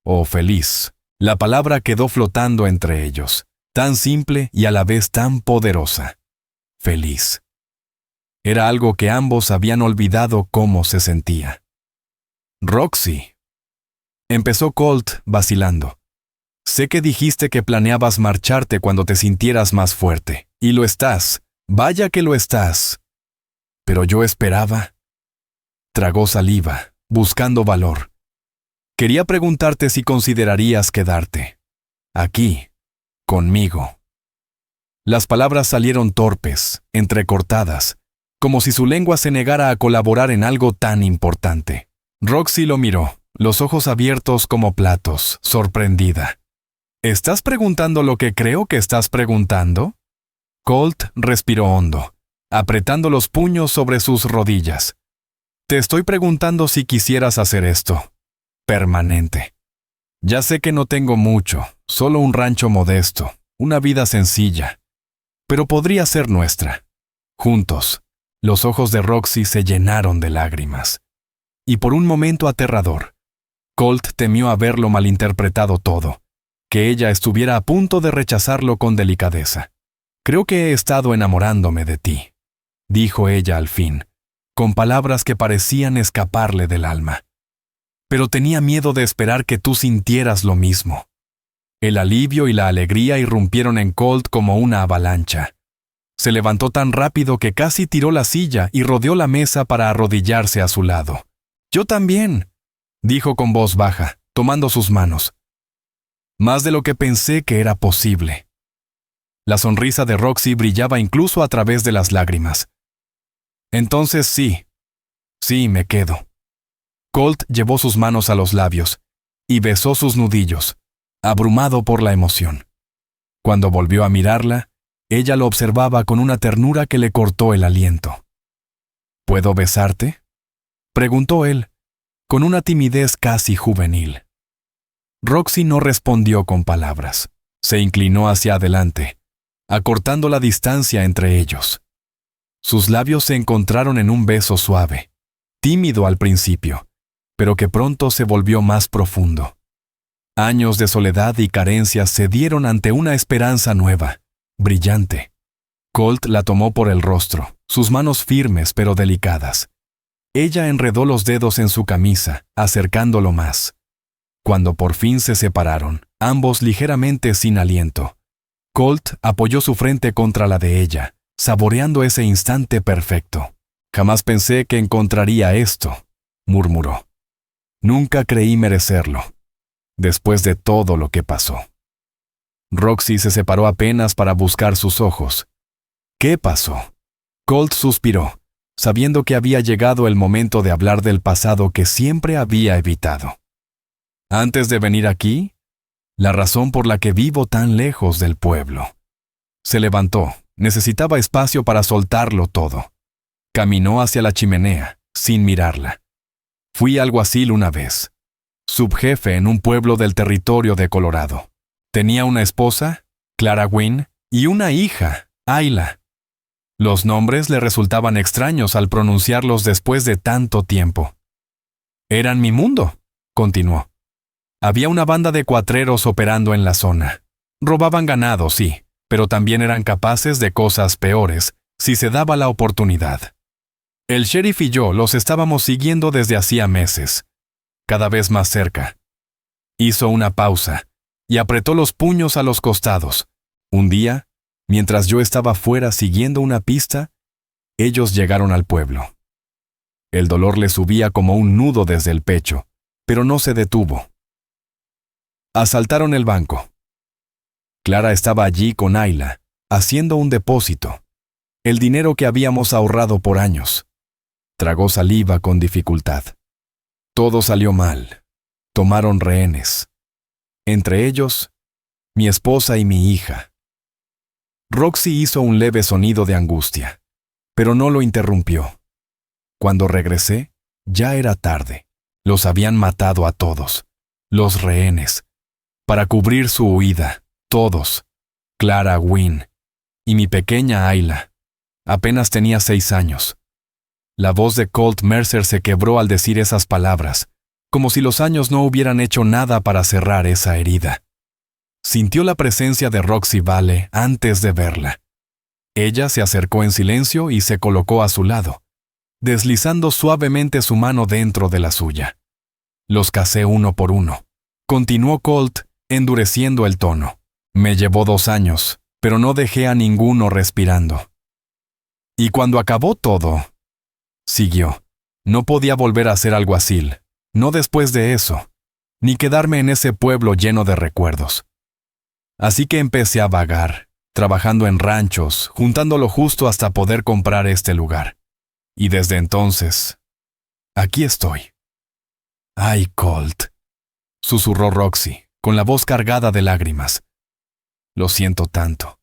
o feliz. La palabra quedó flotando entre ellos, tan simple y a la vez tan poderosa. Feliz. Era algo que ambos habían olvidado cómo se sentía. Roxy. Empezó Colt vacilando. Sé que dijiste que planeabas marcharte cuando te sintieras más fuerte, y lo estás. Vaya que lo estás. Pero yo esperaba. Tragó saliva, buscando valor. Quería preguntarte si considerarías quedarte. Aquí, conmigo. Las palabras salieron torpes, entrecortadas, como si su lengua se negara a colaborar en algo tan importante. Roxy lo miró, los ojos abiertos como platos, sorprendida. ¿Estás preguntando lo que creo que estás preguntando? Colt respiró hondo, apretando los puños sobre sus rodillas. Te estoy preguntando si quisieras hacer esto. Permanente. Ya sé que no tengo mucho, solo un rancho modesto, una vida sencilla. Pero podría ser nuestra. Juntos. Los ojos de Roxy se llenaron de lágrimas. Y por un momento aterrador, Colt temió haberlo malinterpretado todo, que ella estuviera a punto de rechazarlo con delicadeza. Creo que he estado enamorándome de ti, dijo ella al fin, con palabras que parecían escaparle del alma. Pero tenía miedo de esperar que tú sintieras lo mismo. El alivio y la alegría irrumpieron en Colt como una avalancha. Se levantó tan rápido que casi tiró la silla y rodeó la mesa para arrodillarse a su lado. Yo también, dijo con voz baja, tomando sus manos. Más de lo que pensé que era posible. La sonrisa de Roxy brillaba incluso a través de las lágrimas. Entonces sí, me quedo. Colt llevó sus manos a los labios y besó sus nudillos, abrumado por la emoción. Cuando volvió a mirarla, ella lo observaba con una ternura que le cortó el aliento. ¿Puedo besarte?, preguntó él, con una timidez casi juvenil. Roxy no respondió con palabras. Se inclinó hacia adelante, acortando la distancia entre ellos. Sus labios se encontraron en un beso suave, tímido al principio, pero que pronto se volvió más profundo. Años de soledad y carencias cedieron ante una esperanza nueva, brillante. Colt la tomó por el rostro, sus manos firmes pero delicadas. Ella enredó los dedos en su camisa, acercándolo más. Cuando por fin se separaron, ambos ligeramente sin aliento, Colt apoyó su frente contra la de ella, saboreando ese instante perfecto. Jamás pensé que encontraría esto, murmuró. Nunca creí merecerlo, después de todo lo que pasó. Roxy se separó apenas para buscar sus ojos. ¿Qué pasó? Colt suspiró, sabiendo que había llegado el momento de hablar del pasado que siempre había evitado. Antes de venir aquí, la razón por la que vivo tan lejos del pueblo. Se levantó, necesitaba espacio para soltarlo todo. Caminó hacia la chimenea, sin mirarla. Fui alguacil una vez, subjefe en un pueblo del territorio de Colorado. Tenía una esposa, Clara Wynne, y una hija, Ayla. Los nombres le resultaban extraños al pronunciarlos después de tanto tiempo. Eran mi mundo, continuó. Había una banda de cuatreros operando en la zona. Robaban ganado, sí, pero también eran capaces de cosas peores, si se daba la oportunidad. El sheriff y yo los estábamos siguiendo desde hacía meses, cada vez más cerca. Hizo una pausa y apretó los puños a los costados. Un día, mientras yo estaba fuera siguiendo una pista, Ellos llegaron al pueblo. El dolor le subía como un nudo desde el pecho, pero no se detuvo. Asaltaron el banco. Clara estaba allí con Ayla, haciendo un depósito, el dinero que habíamos ahorrado por años. Tragó saliva con dificultad. Todo salió mal. Tomaron rehenes. Entre ellos, mi esposa y mi hija. Roxy hizo un leve sonido de angustia, pero no lo interrumpió. Cuando regresé, ya era tarde. Los habían matado a todos, los rehenes, para cubrir su huida, todos, Clara, Wynne y mi pequeña Ayla. Apenas tenía 6 años. La voz de Colt Mercer se quebró al decir esas palabras, como si los años no hubieran hecho nada para cerrar esa herida. Sintió la presencia de Roxy Vale antes de verla. Ella se acercó en silencio y se colocó a su lado, deslizando suavemente su mano dentro de la suya. Los casé uno por uno. Continuó Colt, endureciendo el tono. Me llevó 2 años, pero no dejé a ninguno respirando. Y cuando acabó todo, siguió, no podía volver a ser alguacil, no después de eso, ni quedarme en ese pueblo lleno de recuerdos. Así que empecé a vagar, trabajando en ranchos, juntando lo justo hasta poder comprar este lugar. Y desde entonces, aquí estoy. ¡Ay, Colt!, susurró Roxy, con la voz cargada de lágrimas. Lo siento tanto.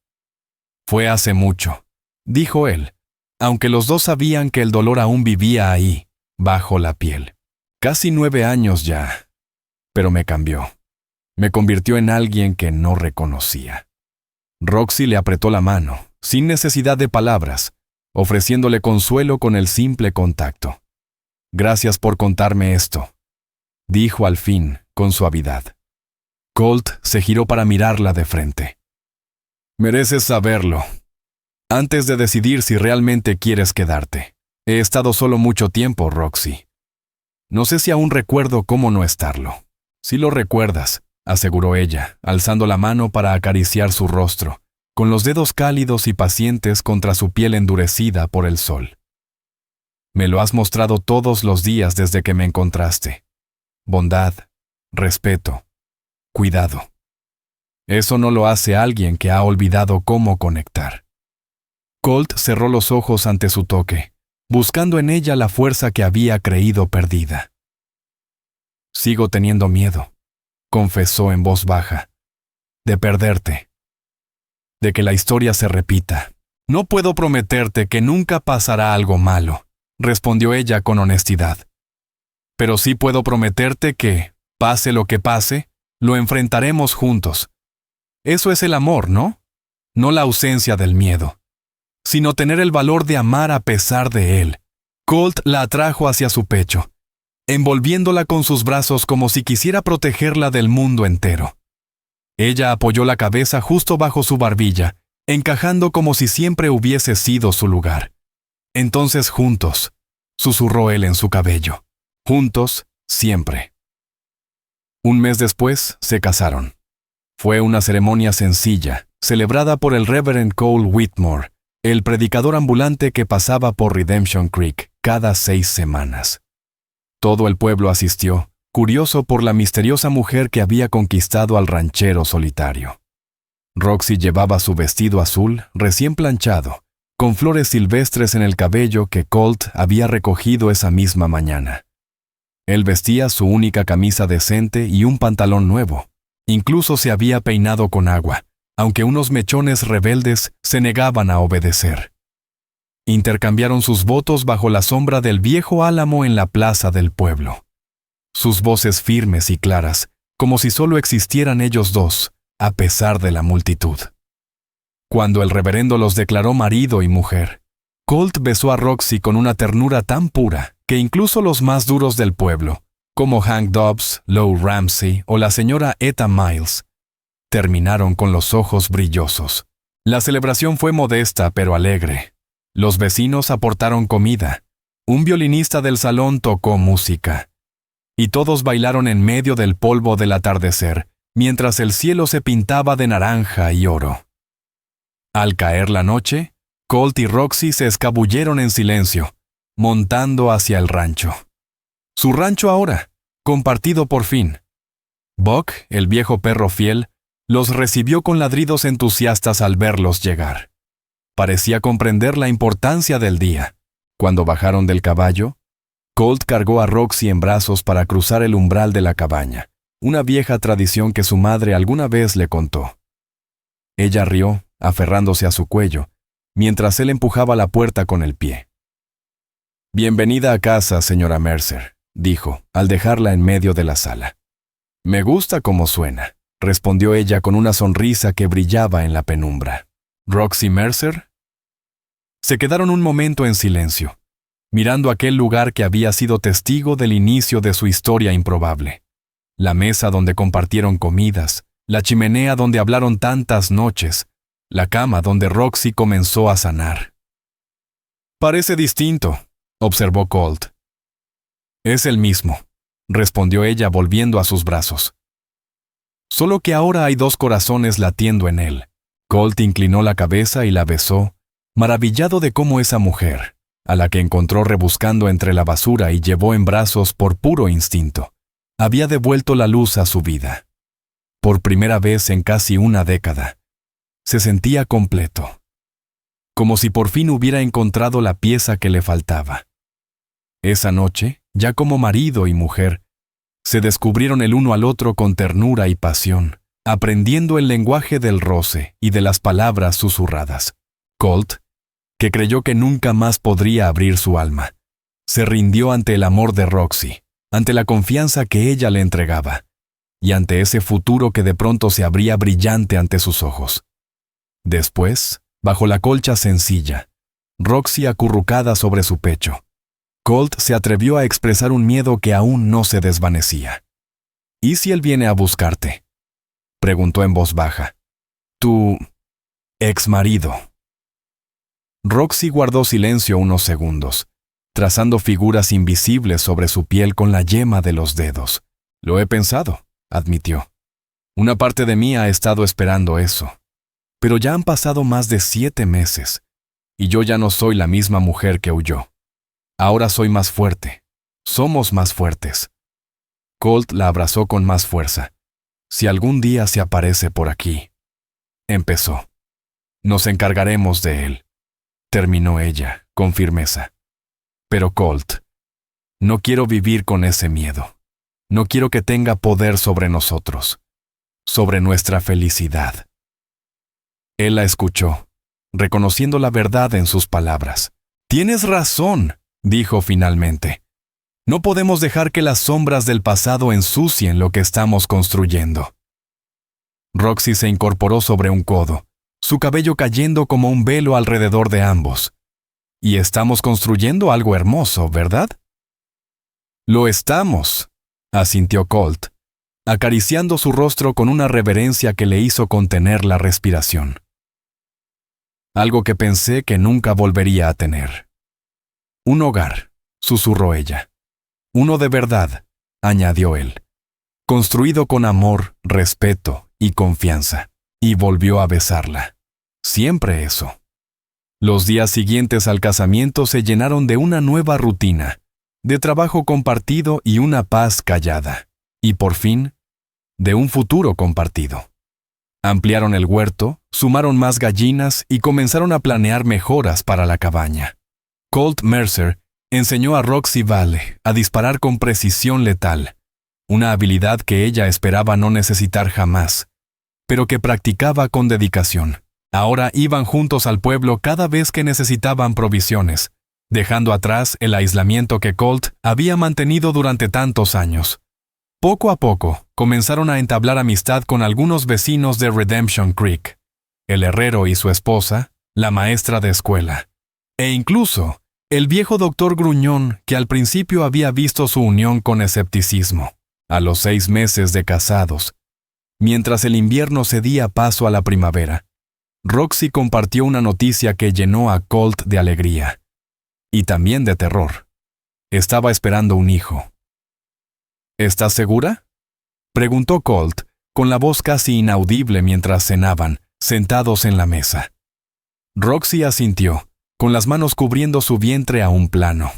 Fue hace mucho, dijo él, aunque los dos sabían que el dolor aún vivía ahí, bajo la piel. Casi 9 años ya, pero me cambió. Me convirtió en alguien que no reconocía. Roxy le apretó la mano, sin necesidad de palabras, ofreciéndole consuelo con el simple contacto. Gracias por contarme esto, dijo al fin, con suavidad. Colt se giró para mirarla de frente. Mereces saberlo. Antes de decidir si realmente quieres quedarte. He estado solo mucho tiempo, Roxy. No sé si aún recuerdo cómo no estarlo. Sí lo recuerdas, aseguró ella, alzando la mano para acariciar su rostro, con los dedos cálidos y pacientes contra su piel endurecida por el sol. Me lo has mostrado todos los días desde que me encontraste. Bondad, respeto, cuidado. Eso no lo hace alguien que ha olvidado cómo conectar. Colt cerró los ojos ante su toque, buscando en ella la fuerza que había creído perdida. Sigo teniendo miedo, confesó en voz baja, de perderte, de que la historia se repita. No puedo prometerte que nunca pasará algo malo, respondió ella con honestidad. Pero sí puedo prometerte que, pase lo que pase, lo enfrentaremos juntos. Eso es el amor, ¿no? No la ausencia del miedo, sino tener el valor de amar a pesar de él. Colt la atrajo hacia su pecho, envolviéndola con sus brazos como si quisiera protegerla del mundo entero. Ella apoyó la cabeza justo bajo su barbilla, encajando como si siempre hubiese sido su lugar. Entonces juntos, susurró él en su cabello. Juntos, siempre. Un mes después, se casaron. Fue una ceremonia sencilla, celebrada por el Reverend Cole Whitmore, el predicador ambulante que pasaba por Redemption Creek cada 6 semanas. Todo el pueblo asistió, curioso por la misteriosa mujer que había conquistado al ranchero solitario. Roxy llevaba su vestido azul, recién planchado, con flores silvestres en el cabello que Colt había recogido esa misma mañana. Él vestía su única camisa decente y un pantalón nuevo. Incluso se había peinado con agua, aunque unos mechones rebeldes se negaban a obedecer. Intercambiaron sus votos bajo la sombra del viejo álamo en la plaza del pueblo. Sus voces firmes y claras, como si solo existieran ellos dos, a pesar de la multitud. Cuando el reverendo los declaró marido y mujer, Colt besó a Roxy con una ternura tan pura que incluso los más duros del pueblo, como Hank Dobbs, Lou Ramsey o la señora Etta Miles, terminaron con los ojos brillosos. La celebración fue modesta pero alegre. Los vecinos aportaron comida. Un violinista del salón tocó música. Y todos bailaron en medio del polvo del atardecer, mientras el cielo se pintaba de naranja y oro. Al caer la noche, Colt y Roxy se escabulleron en silencio, montando hacia el rancho. Su rancho ahora, compartido por fin. Buck, el viejo perro fiel, los recibió con ladridos entusiastas al verlos llegar. Parecía comprender la importancia del día. Cuando bajaron del caballo, Colt cargó a Roxy en brazos para cruzar el umbral de la cabaña, una vieja tradición que su madre alguna vez le contó. Ella rió, aferrándose a su cuello, mientras él empujaba la puerta con el pie. «Bienvenida a casa, señora Mercer», dijo, al dejarla en medio de la sala. «Me gusta cómo suena», respondió ella con una sonrisa que brillaba en la penumbra. «¿Roxy Mercer?» Se quedaron un momento en silencio, mirando aquel lugar que había sido testigo del inicio de su historia improbable. La mesa donde compartieron comidas, la chimenea donde hablaron tantas noches, la cama donde Roxy comenzó a sanar. «Parece distinto», observó Colt. «Es el mismo», respondió ella volviendo a sus brazos. «Solo que ahora hay dos corazones latiendo en él». Colt inclinó la cabeza y la besó, maravillado de cómo esa mujer, a la que encontró rebuscando entre la basura y llevó en brazos por puro instinto, había devuelto la luz a su vida. Por primera vez en casi una década, se sentía completo, como si por fin hubiera encontrado la pieza que le faltaba. Esa noche, ya como marido y mujer, se descubrieron el uno al otro con ternura y pasión, aprendiendo el lenguaje del roce y de las palabras susurradas. Colt, que creyó que nunca más podría abrir su alma, se rindió ante el amor de Roxy, ante la confianza que ella le entregaba, y ante ese futuro que de pronto se abría brillante ante sus ojos. Después, bajo la colcha sencilla, Roxy acurrucada sobre su pecho, Colt se atrevió a expresar un miedo que aún no se desvanecía. «¿Y si él viene a buscarte?», preguntó en voz baja. «Tu exmarido». Roxy guardó silencio unos segundos, trazando figuras invisibles sobre su piel con la yema de los dedos. «Lo he pensado», admitió. «Una parte de mí ha estado esperando eso. Pero ya han pasado más de 7 meses, y yo ya no soy la misma mujer que huyó. Ahora soy más fuerte. Somos más fuertes». Colt la abrazó con más fuerza. «Si algún día se aparece por aquí», empezó. «Nos encargaremos de él», terminó ella, con firmeza. «Pero Colt, no quiero vivir con ese miedo. No quiero que tenga poder sobre nosotros, sobre nuestra felicidad». Él la escuchó, reconociendo la verdad en sus palabras. «Tienes razón», dijo finalmente. «No podemos dejar que las sombras del pasado ensucien lo que estamos construyendo». Roxy se incorporó sobre un codo, su cabello cayendo como un velo alrededor de ambos. «Y estamos construyendo algo hermoso, ¿verdad?» «Lo estamos», asintió Colt, acariciando su rostro con una reverencia que le hizo contener la respiración. «Algo que pensé que nunca volvería a tener». «Un hogar», susurró ella. «Uno de verdad», añadió él, «construido con amor, respeto y confianza». Y volvió a besarla. Siempre eso. Los días siguientes al casamiento se llenaron de una nueva rutina, de trabajo compartido y una paz callada. Y por fin, de un futuro compartido. Ampliaron el huerto, sumaron más gallinas y comenzaron a planear mejoras para la cabaña. Colt Mercer enseñó a Roxy Vale a disparar con precisión letal, una habilidad que ella esperaba no necesitar jamás, pero que practicaba con dedicación. Ahora iban juntos al pueblo cada vez que necesitaban provisiones, dejando atrás el aislamiento que Colt había mantenido durante tantos años. Poco a poco, comenzaron a entablar amistad con algunos vecinos de Redemption Creek, el herrero y su esposa, la maestra de escuela, e incluso el viejo doctor Gruñón, que al principio había visto su unión con escepticismo. A los 6 meses de casados, mientras el invierno cedía paso a la primavera, Roxy compartió una noticia que llenó a Colt de alegría y también de terror. Estaba esperando un hijo. ¿Estás segura?, preguntó Colt, con la voz casi inaudible mientras cenaban, sentados en la mesa. Roxy asintió, con las manos cubriendo su vientre a un plano.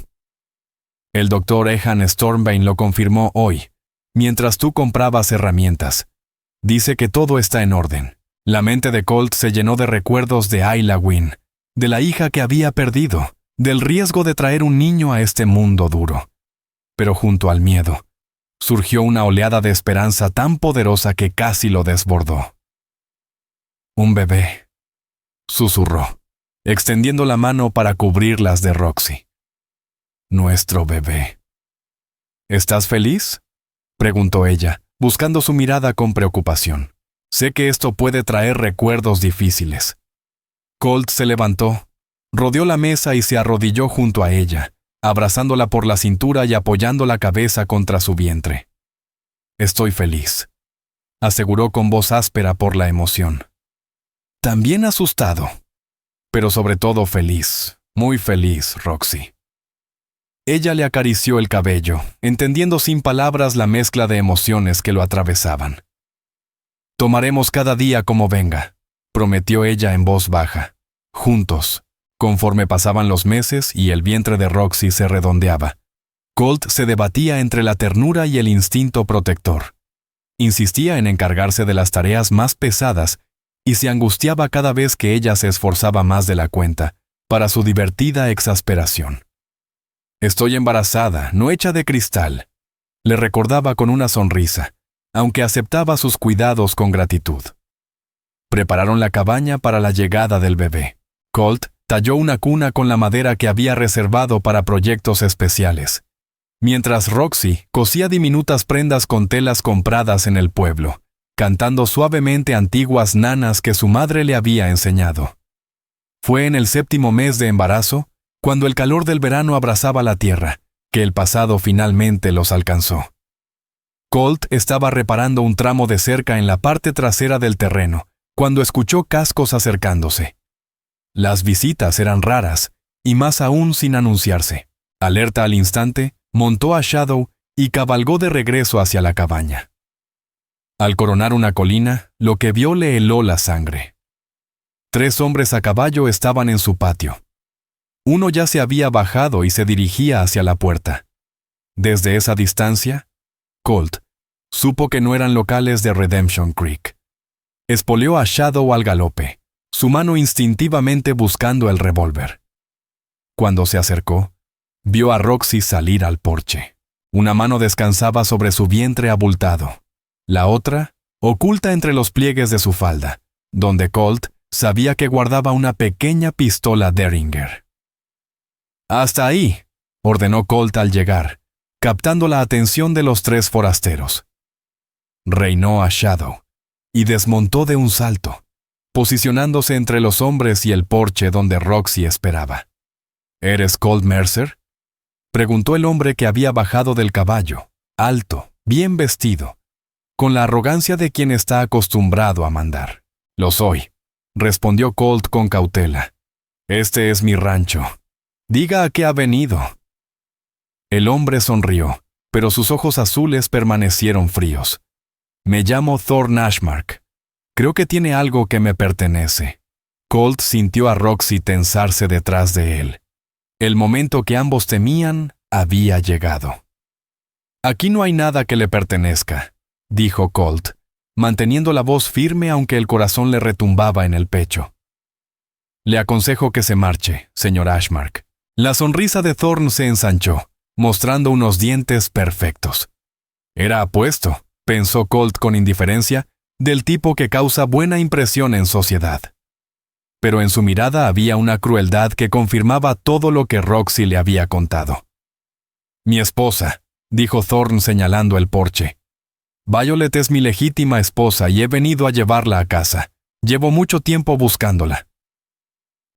El doctor Ehan Stormbane lo confirmó hoy, mientras tú comprabas herramientas. Dice que todo está en orden. La mente de Colt se llenó de recuerdos de Ayla Wynn, de la hija que había perdido, del riesgo de traer un niño a este mundo duro. Pero junto al miedo, surgió una oleada de esperanza tan poderosa que casi lo desbordó. «Un bebé», susurró, extendiendo la mano para cubrirlas de Roxy. «Nuestro bebé». «¿Estás feliz?», preguntó ella, buscando su mirada con preocupación. «Sé que esto puede traer recuerdos difíciles». Colt se levantó, rodeó la mesa y se arrodilló junto a ella, abrazándola por la cintura y apoyando la cabeza contra su vientre. «Estoy feliz», aseguró con voz áspera por la emoción. «También asustado, pero sobre todo feliz, muy feliz, Roxy». Ella le acarició el cabello, entendiendo sin palabras la mezcla de emociones que lo atravesaban. «Tomaremos cada día como venga», prometió ella en voz baja. Juntos, conforme pasaban los meses y el vientre de Roxy se redondeaba, Colt se debatía entre la ternura y el instinto protector. Insistía en encargarse de las tareas más pesadas y se angustiaba cada vez que ella se esforzaba más de la cuenta, para su divertida exasperación. «Estoy embarazada, no hecha de cristal», le recordaba con una sonrisa, aunque aceptaba sus cuidados con gratitud. Prepararon la cabaña para la llegada del bebé. Colt talló una cuna con la madera que había reservado para proyectos especiales, mientras Roxy cosía diminutas prendas con telas compradas en el pueblo, cantando suavemente antiguas nanas que su madre le había enseñado. Fue en el 7º mes de embarazo, cuando el calor del verano abrazaba la tierra, que el pasado finalmente los alcanzó. Colt estaba reparando un tramo de cerca en la parte trasera del terreno, cuando escuchó cascos acercándose. Las visitas eran raras, y más aún sin anunciarse. Alerta al instante, montó a Shadow y cabalgó de regreso hacia la cabaña. Al coronar una colina, lo que vio le heló la sangre. 3 hombres a caballo estaban en su patio. Uno ya se había bajado y se dirigía hacia la puerta. Desde esa distancia, Colt supo que no eran locales de Redemption Creek. Espoleó a Shadow al galope, su mano instintivamente buscando el revólver. Cuando se acercó, vio a Roxy salir al porche. Una mano descansaba sobre su vientre abultado, la otra oculta entre los pliegues de su falda, donde Colt sabía que guardaba una pequeña pistola Derringer. «Hasta ahí», ordenó Colt al llegar, captando la atención de los 3 forasteros. Reinó a Shadow y desmontó de un salto, posicionándose entre los hombres y el porche donde Roxy esperaba. «¿Eres Colt Mercer?», preguntó el hombre que había bajado del caballo, alto, bien vestido, con la arrogancia de quien está acostumbrado a mandar. «Lo soy», respondió Colt con cautela. «Este es mi rancho. Diga a qué ha venido». El hombre sonrió, pero sus ojos azules permanecieron fríos. «Me llamo Thorn Ashmark. Creo que tiene algo que me pertenece». Colt sintió a Roxy tensarse detrás de él. El momento que ambos temían había llegado. «Aquí no hay nada que le pertenezca», dijo Colt, manteniendo la voz firme aunque el corazón le retumbaba en el pecho. «Le aconsejo que se marche, señor Ashmark». La sonrisa de Thorn se ensanchó, mostrando unos dientes perfectos. Era apuesto, pensó Colt con indiferencia, del tipo que causa buena impresión en sociedad. Pero en su mirada había una crueldad que confirmaba todo lo que Roxy le había contado. «Mi esposa», dijo Thorn señalando el porche. «Violet es mi legítima esposa y he venido a llevarla a casa. Llevo mucho tiempo buscándola».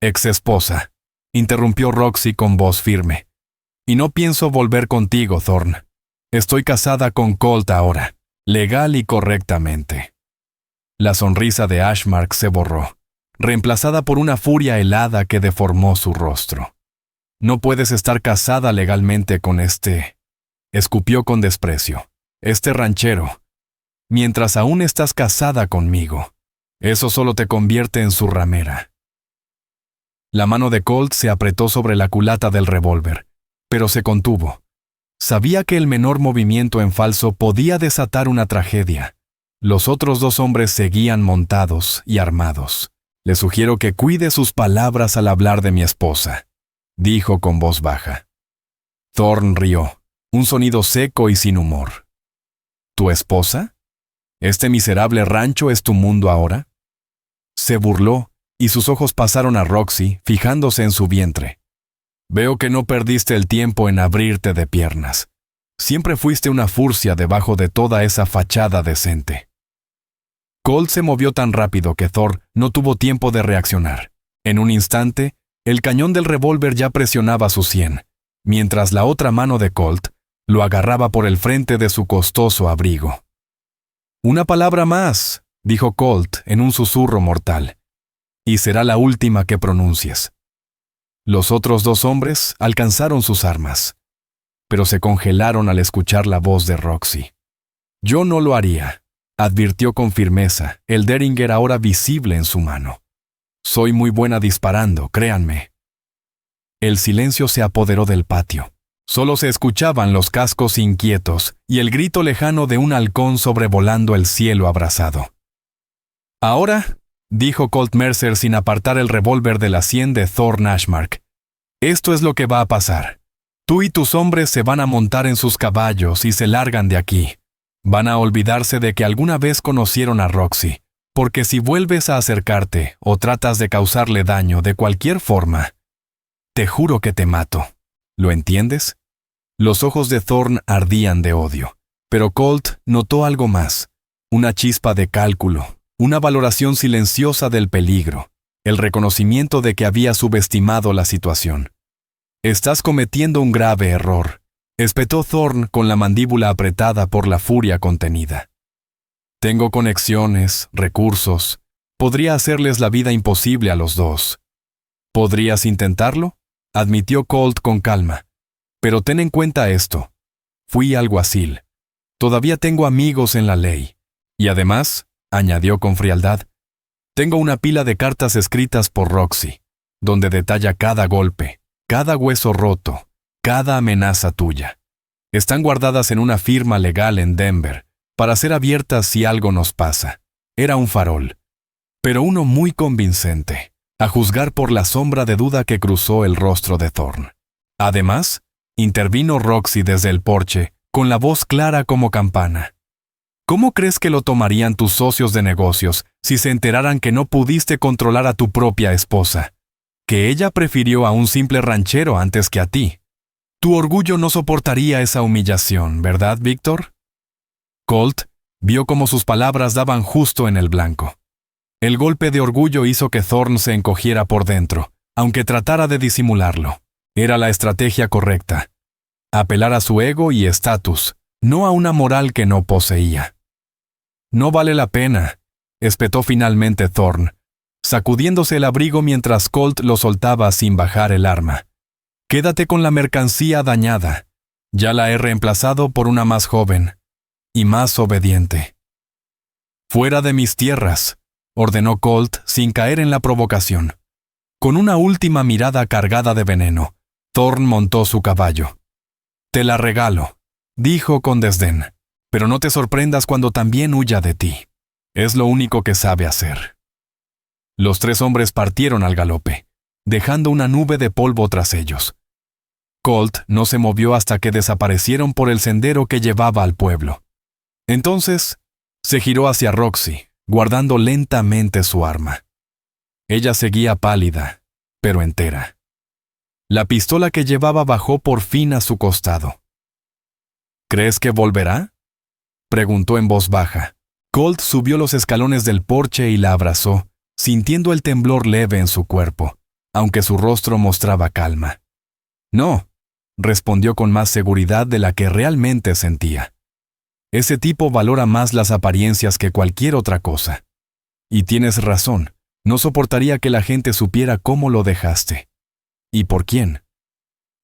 «Ex-esposa», interrumpió Roxy con voz firme. «Y no pienso volver contigo, Thorn. Estoy casada con Colt ahora, legal y correctamente». La sonrisa de Ashmark se borró, reemplazada por una furia helada que deformó su rostro. «No puedes estar casada legalmente con este», escupió con desprecio, «este ranchero, mientras aún estás casada conmigo. Eso solo te convierte en su ramera». La mano de Colt se apretó sobre la culata del revólver, pero se contuvo. Sabía que el menor movimiento en falso podía desatar una tragedia. Los otros 2 hombres seguían montados y armados. Le sugiero que cuide sus palabras al hablar de mi esposa, dijo con voz baja. Thorne rió, un sonido seco y sin humor. ¿Tu esposa? ¿Este miserable rancho es tu mundo ahora? Se burló, y sus ojos pasaron a Roxy, fijándose en su vientre. Veo que no perdiste el tiempo en abrirte de piernas. Siempre fuiste una furcia debajo de toda esa fachada decente. Colt se movió tan rápido que Thor no tuvo tiempo de reaccionar. En un instante, el cañón del revólver ya presionaba su sien, mientras la otra mano de Colt lo agarraba por el frente de su costoso abrigo. «Una palabra más», dijo Colt en un susurro mortal, «y será la última que pronuncies». Los otros 2 hombres alcanzaron sus armas, pero se congelaron al escuchar la voz de Roxy. «Yo no lo haría», advirtió con firmeza, el Derringer ahora visible en su mano. «Soy muy buena disparando, créanme». El silencio se apoderó del patio. Solo se escuchaban los cascos inquietos y el grito lejano de un halcón sobrevolando el cielo abrasado. «Ahora», dijo Colt Mercer sin apartar el revólver de la sien de Thorne Ashmark, «esto es lo que va a pasar. Tú y tus hombres se van a montar en sus caballos y se largan de aquí. Van a olvidarse de que alguna vez conocieron a Roxy, porque si vuelves a acercarte o tratas de causarle daño de cualquier forma, te juro que te mato. ¿Lo entiendes?» Los ojos de Thorne ardían de odio, pero Colt notó algo más, una chispa de cálculo, una valoración silenciosa del peligro, el reconocimiento de que había subestimado la situación. «Estás cometiendo un grave error», espetó Thorne con la mandíbula apretada por la furia contenida. «Tengo conexiones, recursos. Podría hacerles la vida imposible a los 2. ¿Podrías intentarlo?», admitió Colt con calma. «Pero ten en cuenta esto. Fui alguacil. Todavía tengo amigos en la ley. Y además», añadió con frialdad, «tengo una pila de cartas escritas por Roxy, donde detalla cada golpe, cada hueso roto, cada amenaza tuya. Están guardadas en una firma legal en Denver, para ser abiertas si algo nos pasa. Era un farol, pero uno muy convincente, a juzgar por la sombra de duda que cruzó el rostro de Thorne. Además, intervino Roxy desde el porche, con la voz clara como campana. ¿Cómo crees que lo tomarían tus socios de negocios si se enteraran que no pudiste controlar a tu propia esposa? Que ella prefirió a un simple ranchero antes que a ti. Tu orgullo no soportaría esa humillación, ¿verdad, Víctor? Colt vio cómo sus palabras daban justo en el blanco. El golpe de orgullo hizo que Thorne se encogiera por dentro, aunque tratara de disimularlo. Era la estrategia correcta. Apelar a su ego y estatus, no a una moral que no poseía. «No vale la pena», espetó finalmente Thorne, sacudiéndose el abrigo mientras Colt lo soltaba sin bajar el arma. «Quédate con la mercancía dañada. Ya la he reemplazado por una más joven y más obediente». «Fuera de mis tierras», ordenó Colt sin caer en la provocación. Con una última mirada cargada de veneno, Thorne montó su caballo. «Te la regalo», dijo con desdén, «pero no te sorprendas cuando también huya de ti. Es lo único que sabe hacer». Los 3 hombres partieron al galope, dejando una nube de polvo tras ellos. Colt no se movió hasta que desaparecieron por el sendero que llevaba al pueblo. Entonces, se giró hacia Roxy, guardando lentamente su arma. Ella seguía pálida, pero entera. La pistola que llevaba bajó por fin a su costado. «¿Crees que volverá?», preguntó en voz baja. Colt subió los escalones del porche y la abrazó, sintiendo el temblor leve en su cuerpo, aunque su rostro mostraba calma. «No», respondió con más seguridad de la que realmente sentía. «Ese tipo valora más las apariencias que cualquier otra cosa. Y tienes razón, no soportaría que la gente supiera cómo lo dejaste. ¿Y por quién?».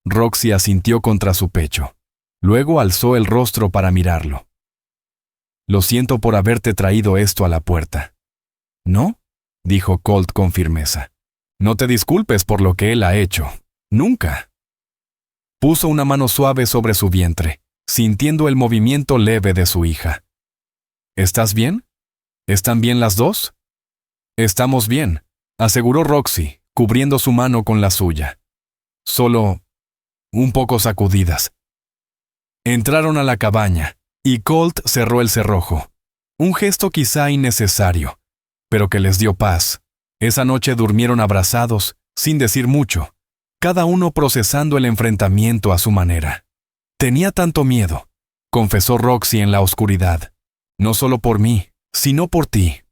Roxy asintió contra su pecho. Luego alzó el rostro para mirarlo. «Lo siento por haberte traído esto a la puerta». «¿No?», dijo Colt con firmeza. No te disculpes por lo que él ha hecho. Nunca. Puso una mano suave sobre su vientre, sintiendo el movimiento leve de su hija. ¿Estás bien? ¿Están bien las dos? Estamos bien, aseguró Roxy, cubriendo su mano con la suya. Solo un poco sacudidas. Entraron a la cabaña, y Colt cerró el cerrojo. Un gesto quizá innecesario, pero que les dio paz. Esa noche durmieron abrazados, sin decir mucho, cada uno procesando el enfrentamiento a su manera. Tenía tanto miedo, confesó Roxy en la oscuridad. No solo por mí, sino por ti,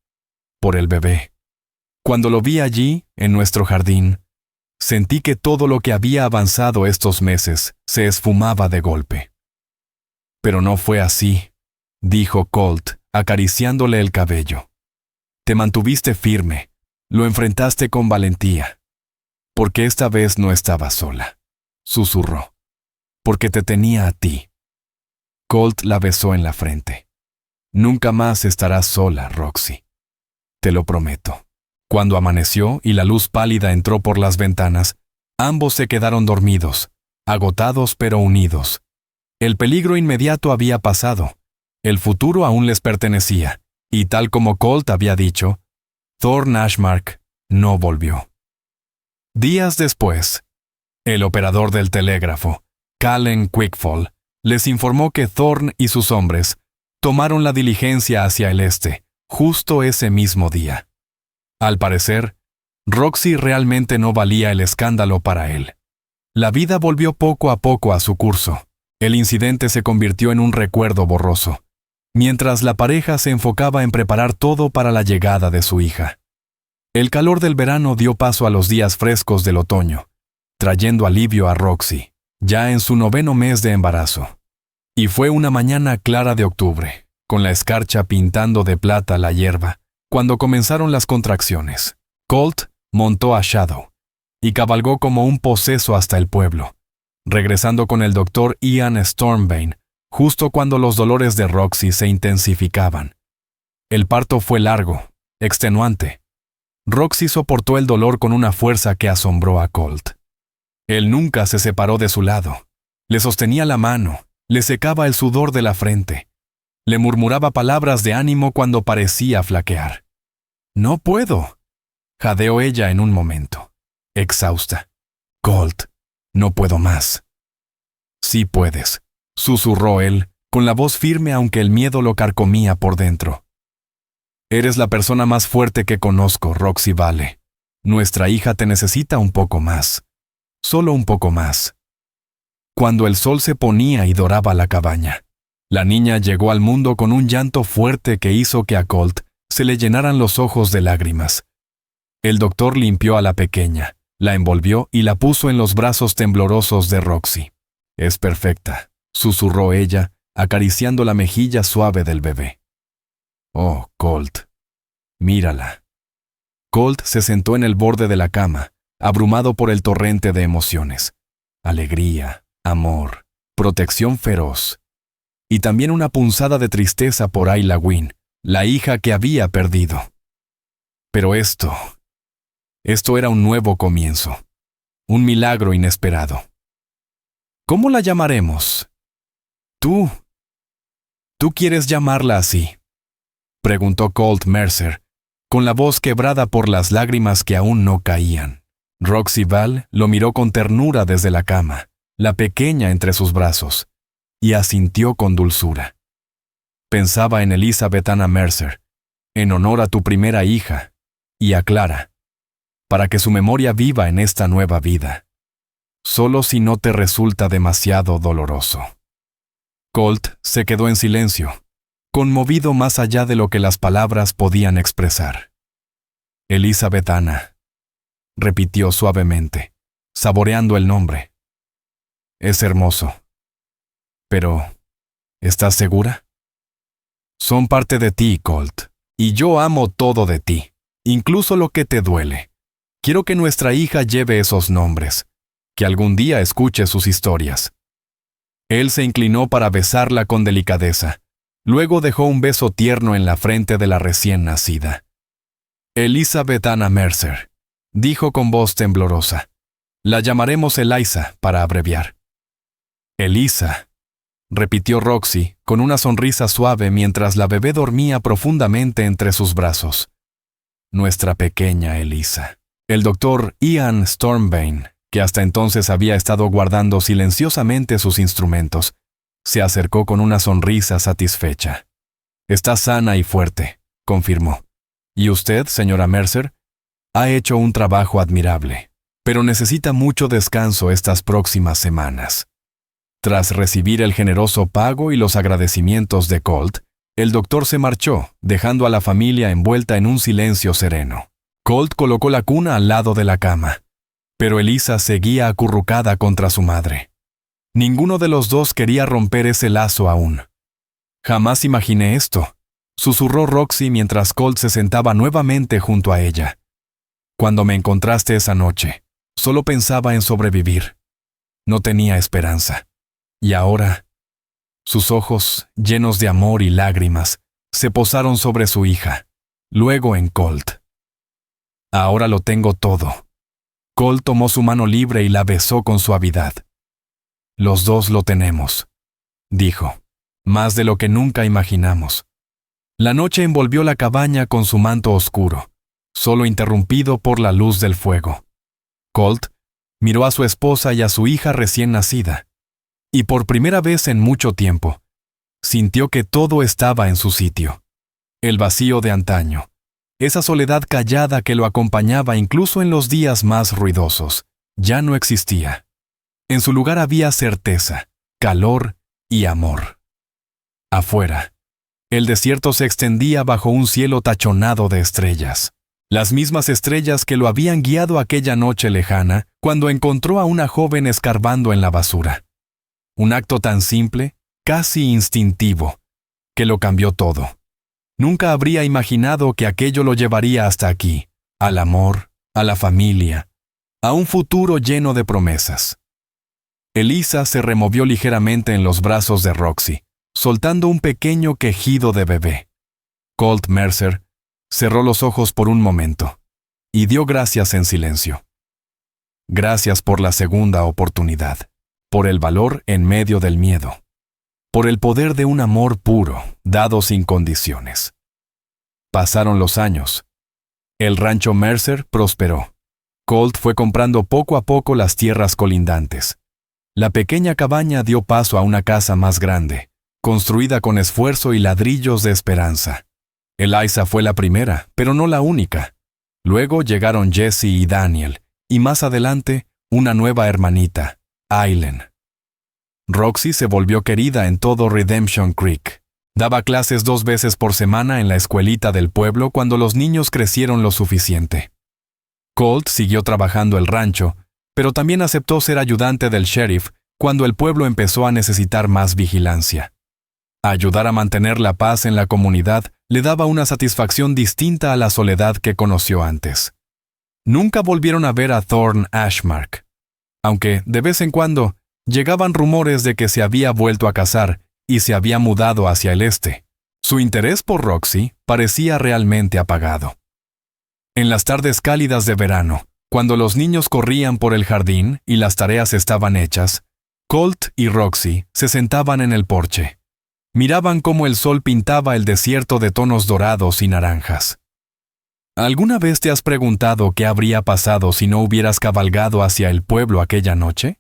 por el bebé. Cuando lo vi allí, en nuestro jardín, sentí que todo lo que había avanzado estos meses se esfumaba de golpe. Pero no fue así, dijo Colt, acariciándole el cabello. Te mantuviste firme, lo enfrentaste con valentía. Porque esta vez no estaba sola, susurró. Porque te tenía a ti. Colt la besó en la frente. Nunca más estarás sola, Roxy. Te lo prometo. Cuando amaneció y la luz pálida entró por las ventanas, ambos se quedaron dormidos, agotados pero unidos. El peligro inmediato había pasado. El futuro aún les pertenecía, y tal como Colt había dicho, Thorne Ashmark no volvió. Días después, el operador del telégrafo, Callen Quickfall, les informó que Thorne y sus hombres tomaron la diligencia hacia el este, justo ese mismo día. Al parecer, Roxy realmente no valía el escándalo para él. La vida volvió poco a poco a su curso. El incidente se convirtió en un recuerdo borroso, mientras la pareja se enfocaba en preparar todo para la llegada de su hija. El calor del verano dio paso a los días frescos del otoño, trayendo alivio a Roxy, ya en su 9º mes de embarazo. Y fue una mañana clara de octubre, con la escarcha pintando de plata la hierba, cuando comenzaron las contracciones. Colt montó a Shadow y cabalgó como un poseso hasta el pueblo, regresando con el doctor Ian Stormbane, justo cuando los dolores de Roxy se intensificaban. El parto fue largo, extenuante. Roxy soportó el dolor con una fuerza que asombró a Colt. Él nunca se separó de su lado. Le sostenía la mano, le secaba el sudor de la frente. Le murmuraba palabras de ánimo cuando parecía flaquear. «No puedo», jadeó ella en un momento, exhausta. «Colt, no puedo más». «Sí puedes», susurró él, con la voz firme aunque el miedo lo carcomía por dentro. «Eres la persona más fuerte que conozco, Roxy Vale. Nuestra hija te necesita un poco más. Solo un poco más». Cuando el sol se ponía y doraba la cabaña, la niña llegó al mundo con un llanto fuerte que hizo que a Colt se le llenaran los ojos de lágrimas. El doctor limpió a la pequeña, la envolvió y la puso en los brazos temblorosos de Roxy. «Es perfecta», susurró ella, acariciando la mejilla suave del bebé. «Oh, Colt, mírala». Colt se sentó en el borde de la cama, abrumado por el torrente de emociones. Alegría, amor, protección feroz. Y también una punzada de tristeza por Ayla Wynne, la hija que había perdido. Pero esto era un nuevo comienzo, un milagro inesperado. ¿Cómo la llamaremos? Tú quieres llamarla así, preguntó Colt Mercer, con la voz quebrada por las lágrimas que aún no caían. Roxy Vale lo miró con ternura desde la cama, la pequeña entre sus brazos, y asintió con dulzura. Pensaba en Elizabeth Anna Mercer, en honor a tu primera hija, y a Clara, para que su memoria viva en esta nueva vida, solo si no te resulta demasiado doloroso. Colt se quedó en silencio, conmovido más allá de lo que las palabras podían expresar. Elizabeth Anna, repitió suavemente, saboreando el nombre. Es hermoso. Pero, ¿estás segura? Son parte de ti, Colt, y yo amo todo de ti, incluso lo que te duele. Quiero que nuestra hija lleve esos nombres, que algún día escuche sus historias. Él se inclinó para besarla con delicadeza. Luego dejó un beso tierno en la frente de la recién nacida. Elizabeth Anna Mercer, dijo con voz temblorosa. La llamaremos Eliza, para abreviar. Eliza, repitió Roxy, con una sonrisa suave mientras la bebé dormía profundamente entre sus brazos. Nuestra pequeña Eliza. El doctor Ian Stormbane, que hasta entonces había estado guardando silenciosamente sus instrumentos, se acercó con una sonrisa satisfecha. Está sana y fuerte, confirmó. Y usted, señora Mercer, ha hecho un trabajo admirable, pero necesita mucho descanso estas próximas semanas. Tras recibir el generoso pago y los agradecimientos de Colt, el doctor se marchó, dejando a la familia envuelta en un silencio sereno. Colt colocó la cuna al lado de la cama, pero Eliza seguía acurrucada contra su madre. Ninguno de los dos quería romper ese lazo aún. Jamás imaginé esto, susurró Roxy mientras Colt se sentaba nuevamente junto a ella. Cuando me encontraste esa noche, solo pensaba en sobrevivir. No tenía esperanza. Y ahora, sus ojos, llenos de amor y lágrimas, se posaron sobre su hija, luego en Colt. Ahora lo tengo todo. Colt tomó su mano libre y la besó con suavidad. Los dos lo tenemos, dijo, más de lo que nunca imaginamos. La noche envolvió la cabaña con su manto oscuro, solo interrumpido por la luz del fuego. Colt miró a su esposa y a su hija recién nacida, y por primera vez en mucho tiempo, sintió que todo estaba en su sitio. El vacío de antaño, esa soledad callada que lo acompañaba incluso en los días más ruidosos, ya no existía. En su lugar había certeza, calor y amor. Afuera, el desierto se extendía bajo un cielo tachonado de estrellas. Las mismas estrellas que lo habían guiado aquella noche lejana cuando encontró a una joven escarbando en la basura. Un acto tan simple, casi instintivo, que lo cambió todo. Nunca habría imaginado que aquello lo llevaría hasta aquí, al amor, a la familia, a un futuro lleno de promesas. Eliza se removió ligeramente en los brazos de Roxy, soltando un pequeño quejido de bebé. Colt Mercer cerró los ojos por un momento y dio gracias en silencio. Gracias por la segunda oportunidad, por el valor en medio del miedo, por el poder de un amor puro, dado sin condiciones. Pasaron los años. El rancho Mercer prosperó. Colt fue comprando poco a poco las tierras colindantes. La pequeña cabaña dio paso a una casa más grande, construida con esfuerzo y ladrillos de esperanza. Eliza fue la primera, pero no la única. Luego llegaron Jesse y Daniel, y más adelante, una nueva hermanita, Aileen. Roxy se volvió querida en todo Redemption Creek. Daba clases 2 veces por semana en la escuelita del pueblo cuando los niños crecieron lo suficiente. Colt siguió trabajando el rancho, pero también aceptó ser ayudante del sheriff cuando el pueblo empezó a necesitar más vigilancia. Ayudar a mantener la paz en la comunidad le daba una satisfacción distinta a la soledad que conoció antes. Nunca volvieron a ver a Thorne Ashmark, aunque, de vez en cuando, llegaban rumores de que se había vuelto a casar y se había mudado hacia el este. Su interés por Roxy parecía realmente apagado. En las tardes cálidas de verano, cuando los niños corrían por el jardín y las tareas estaban hechas, Colt y Roxy se sentaban en el porche. Miraban cómo el sol pintaba el desierto de tonos dorados y naranjas. ¿Alguna vez te has preguntado qué habría pasado si no hubieras cabalgado hacia el pueblo aquella noche?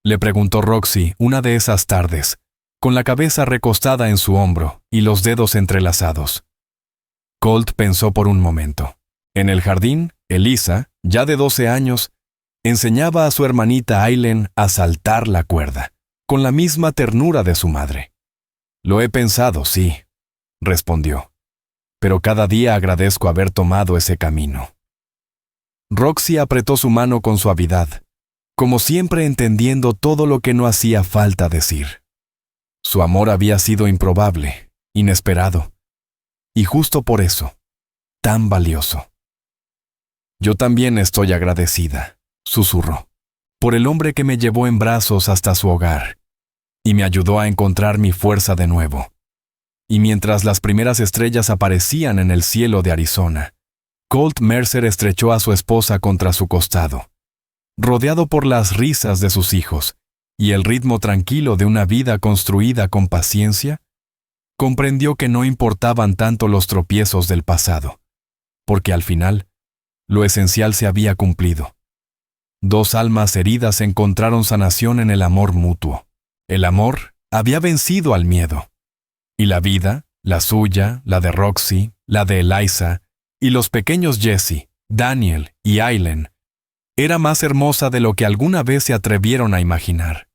Le preguntó Roxy una de esas tardes, con la cabeza recostada en su hombro y los dedos entrelazados. Colt pensó por un momento. En el jardín, Eliza, ya de 12 años, enseñaba a su hermanita Aileen a saltar la cuerda, con la misma ternura de su madre. Lo he pensado, sí, respondió, pero cada día agradezco haber tomado ese camino. Roxy apretó su mano con suavidad, como siempre entendiendo todo lo que no hacía falta decir. Su amor había sido improbable, inesperado, y justo por eso, tan valioso. Yo también estoy agradecida, susurró, por el hombre que me llevó en brazos hasta su hogar y me ayudó a encontrar mi fuerza de nuevo. Y mientras las primeras estrellas aparecían en el cielo de Arizona, Colt Mercer estrechó a su esposa contra su costado. Rodeado por las risas de sus hijos y el ritmo tranquilo de una vida construida con paciencia, comprendió que no importaban tanto los tropiezos del pasado, porque al final, lo esencial se había cumplido. Dos almas heridas encontraron sanación en el amor mutuo. El amor había vencido al miedo. Y la vida, la suya, la de Roxy, la de Eliza, y los pequeños Jesse, Daniel y Aileen, era más hermosa de lo que alguna vez se atrevieron a imaginar.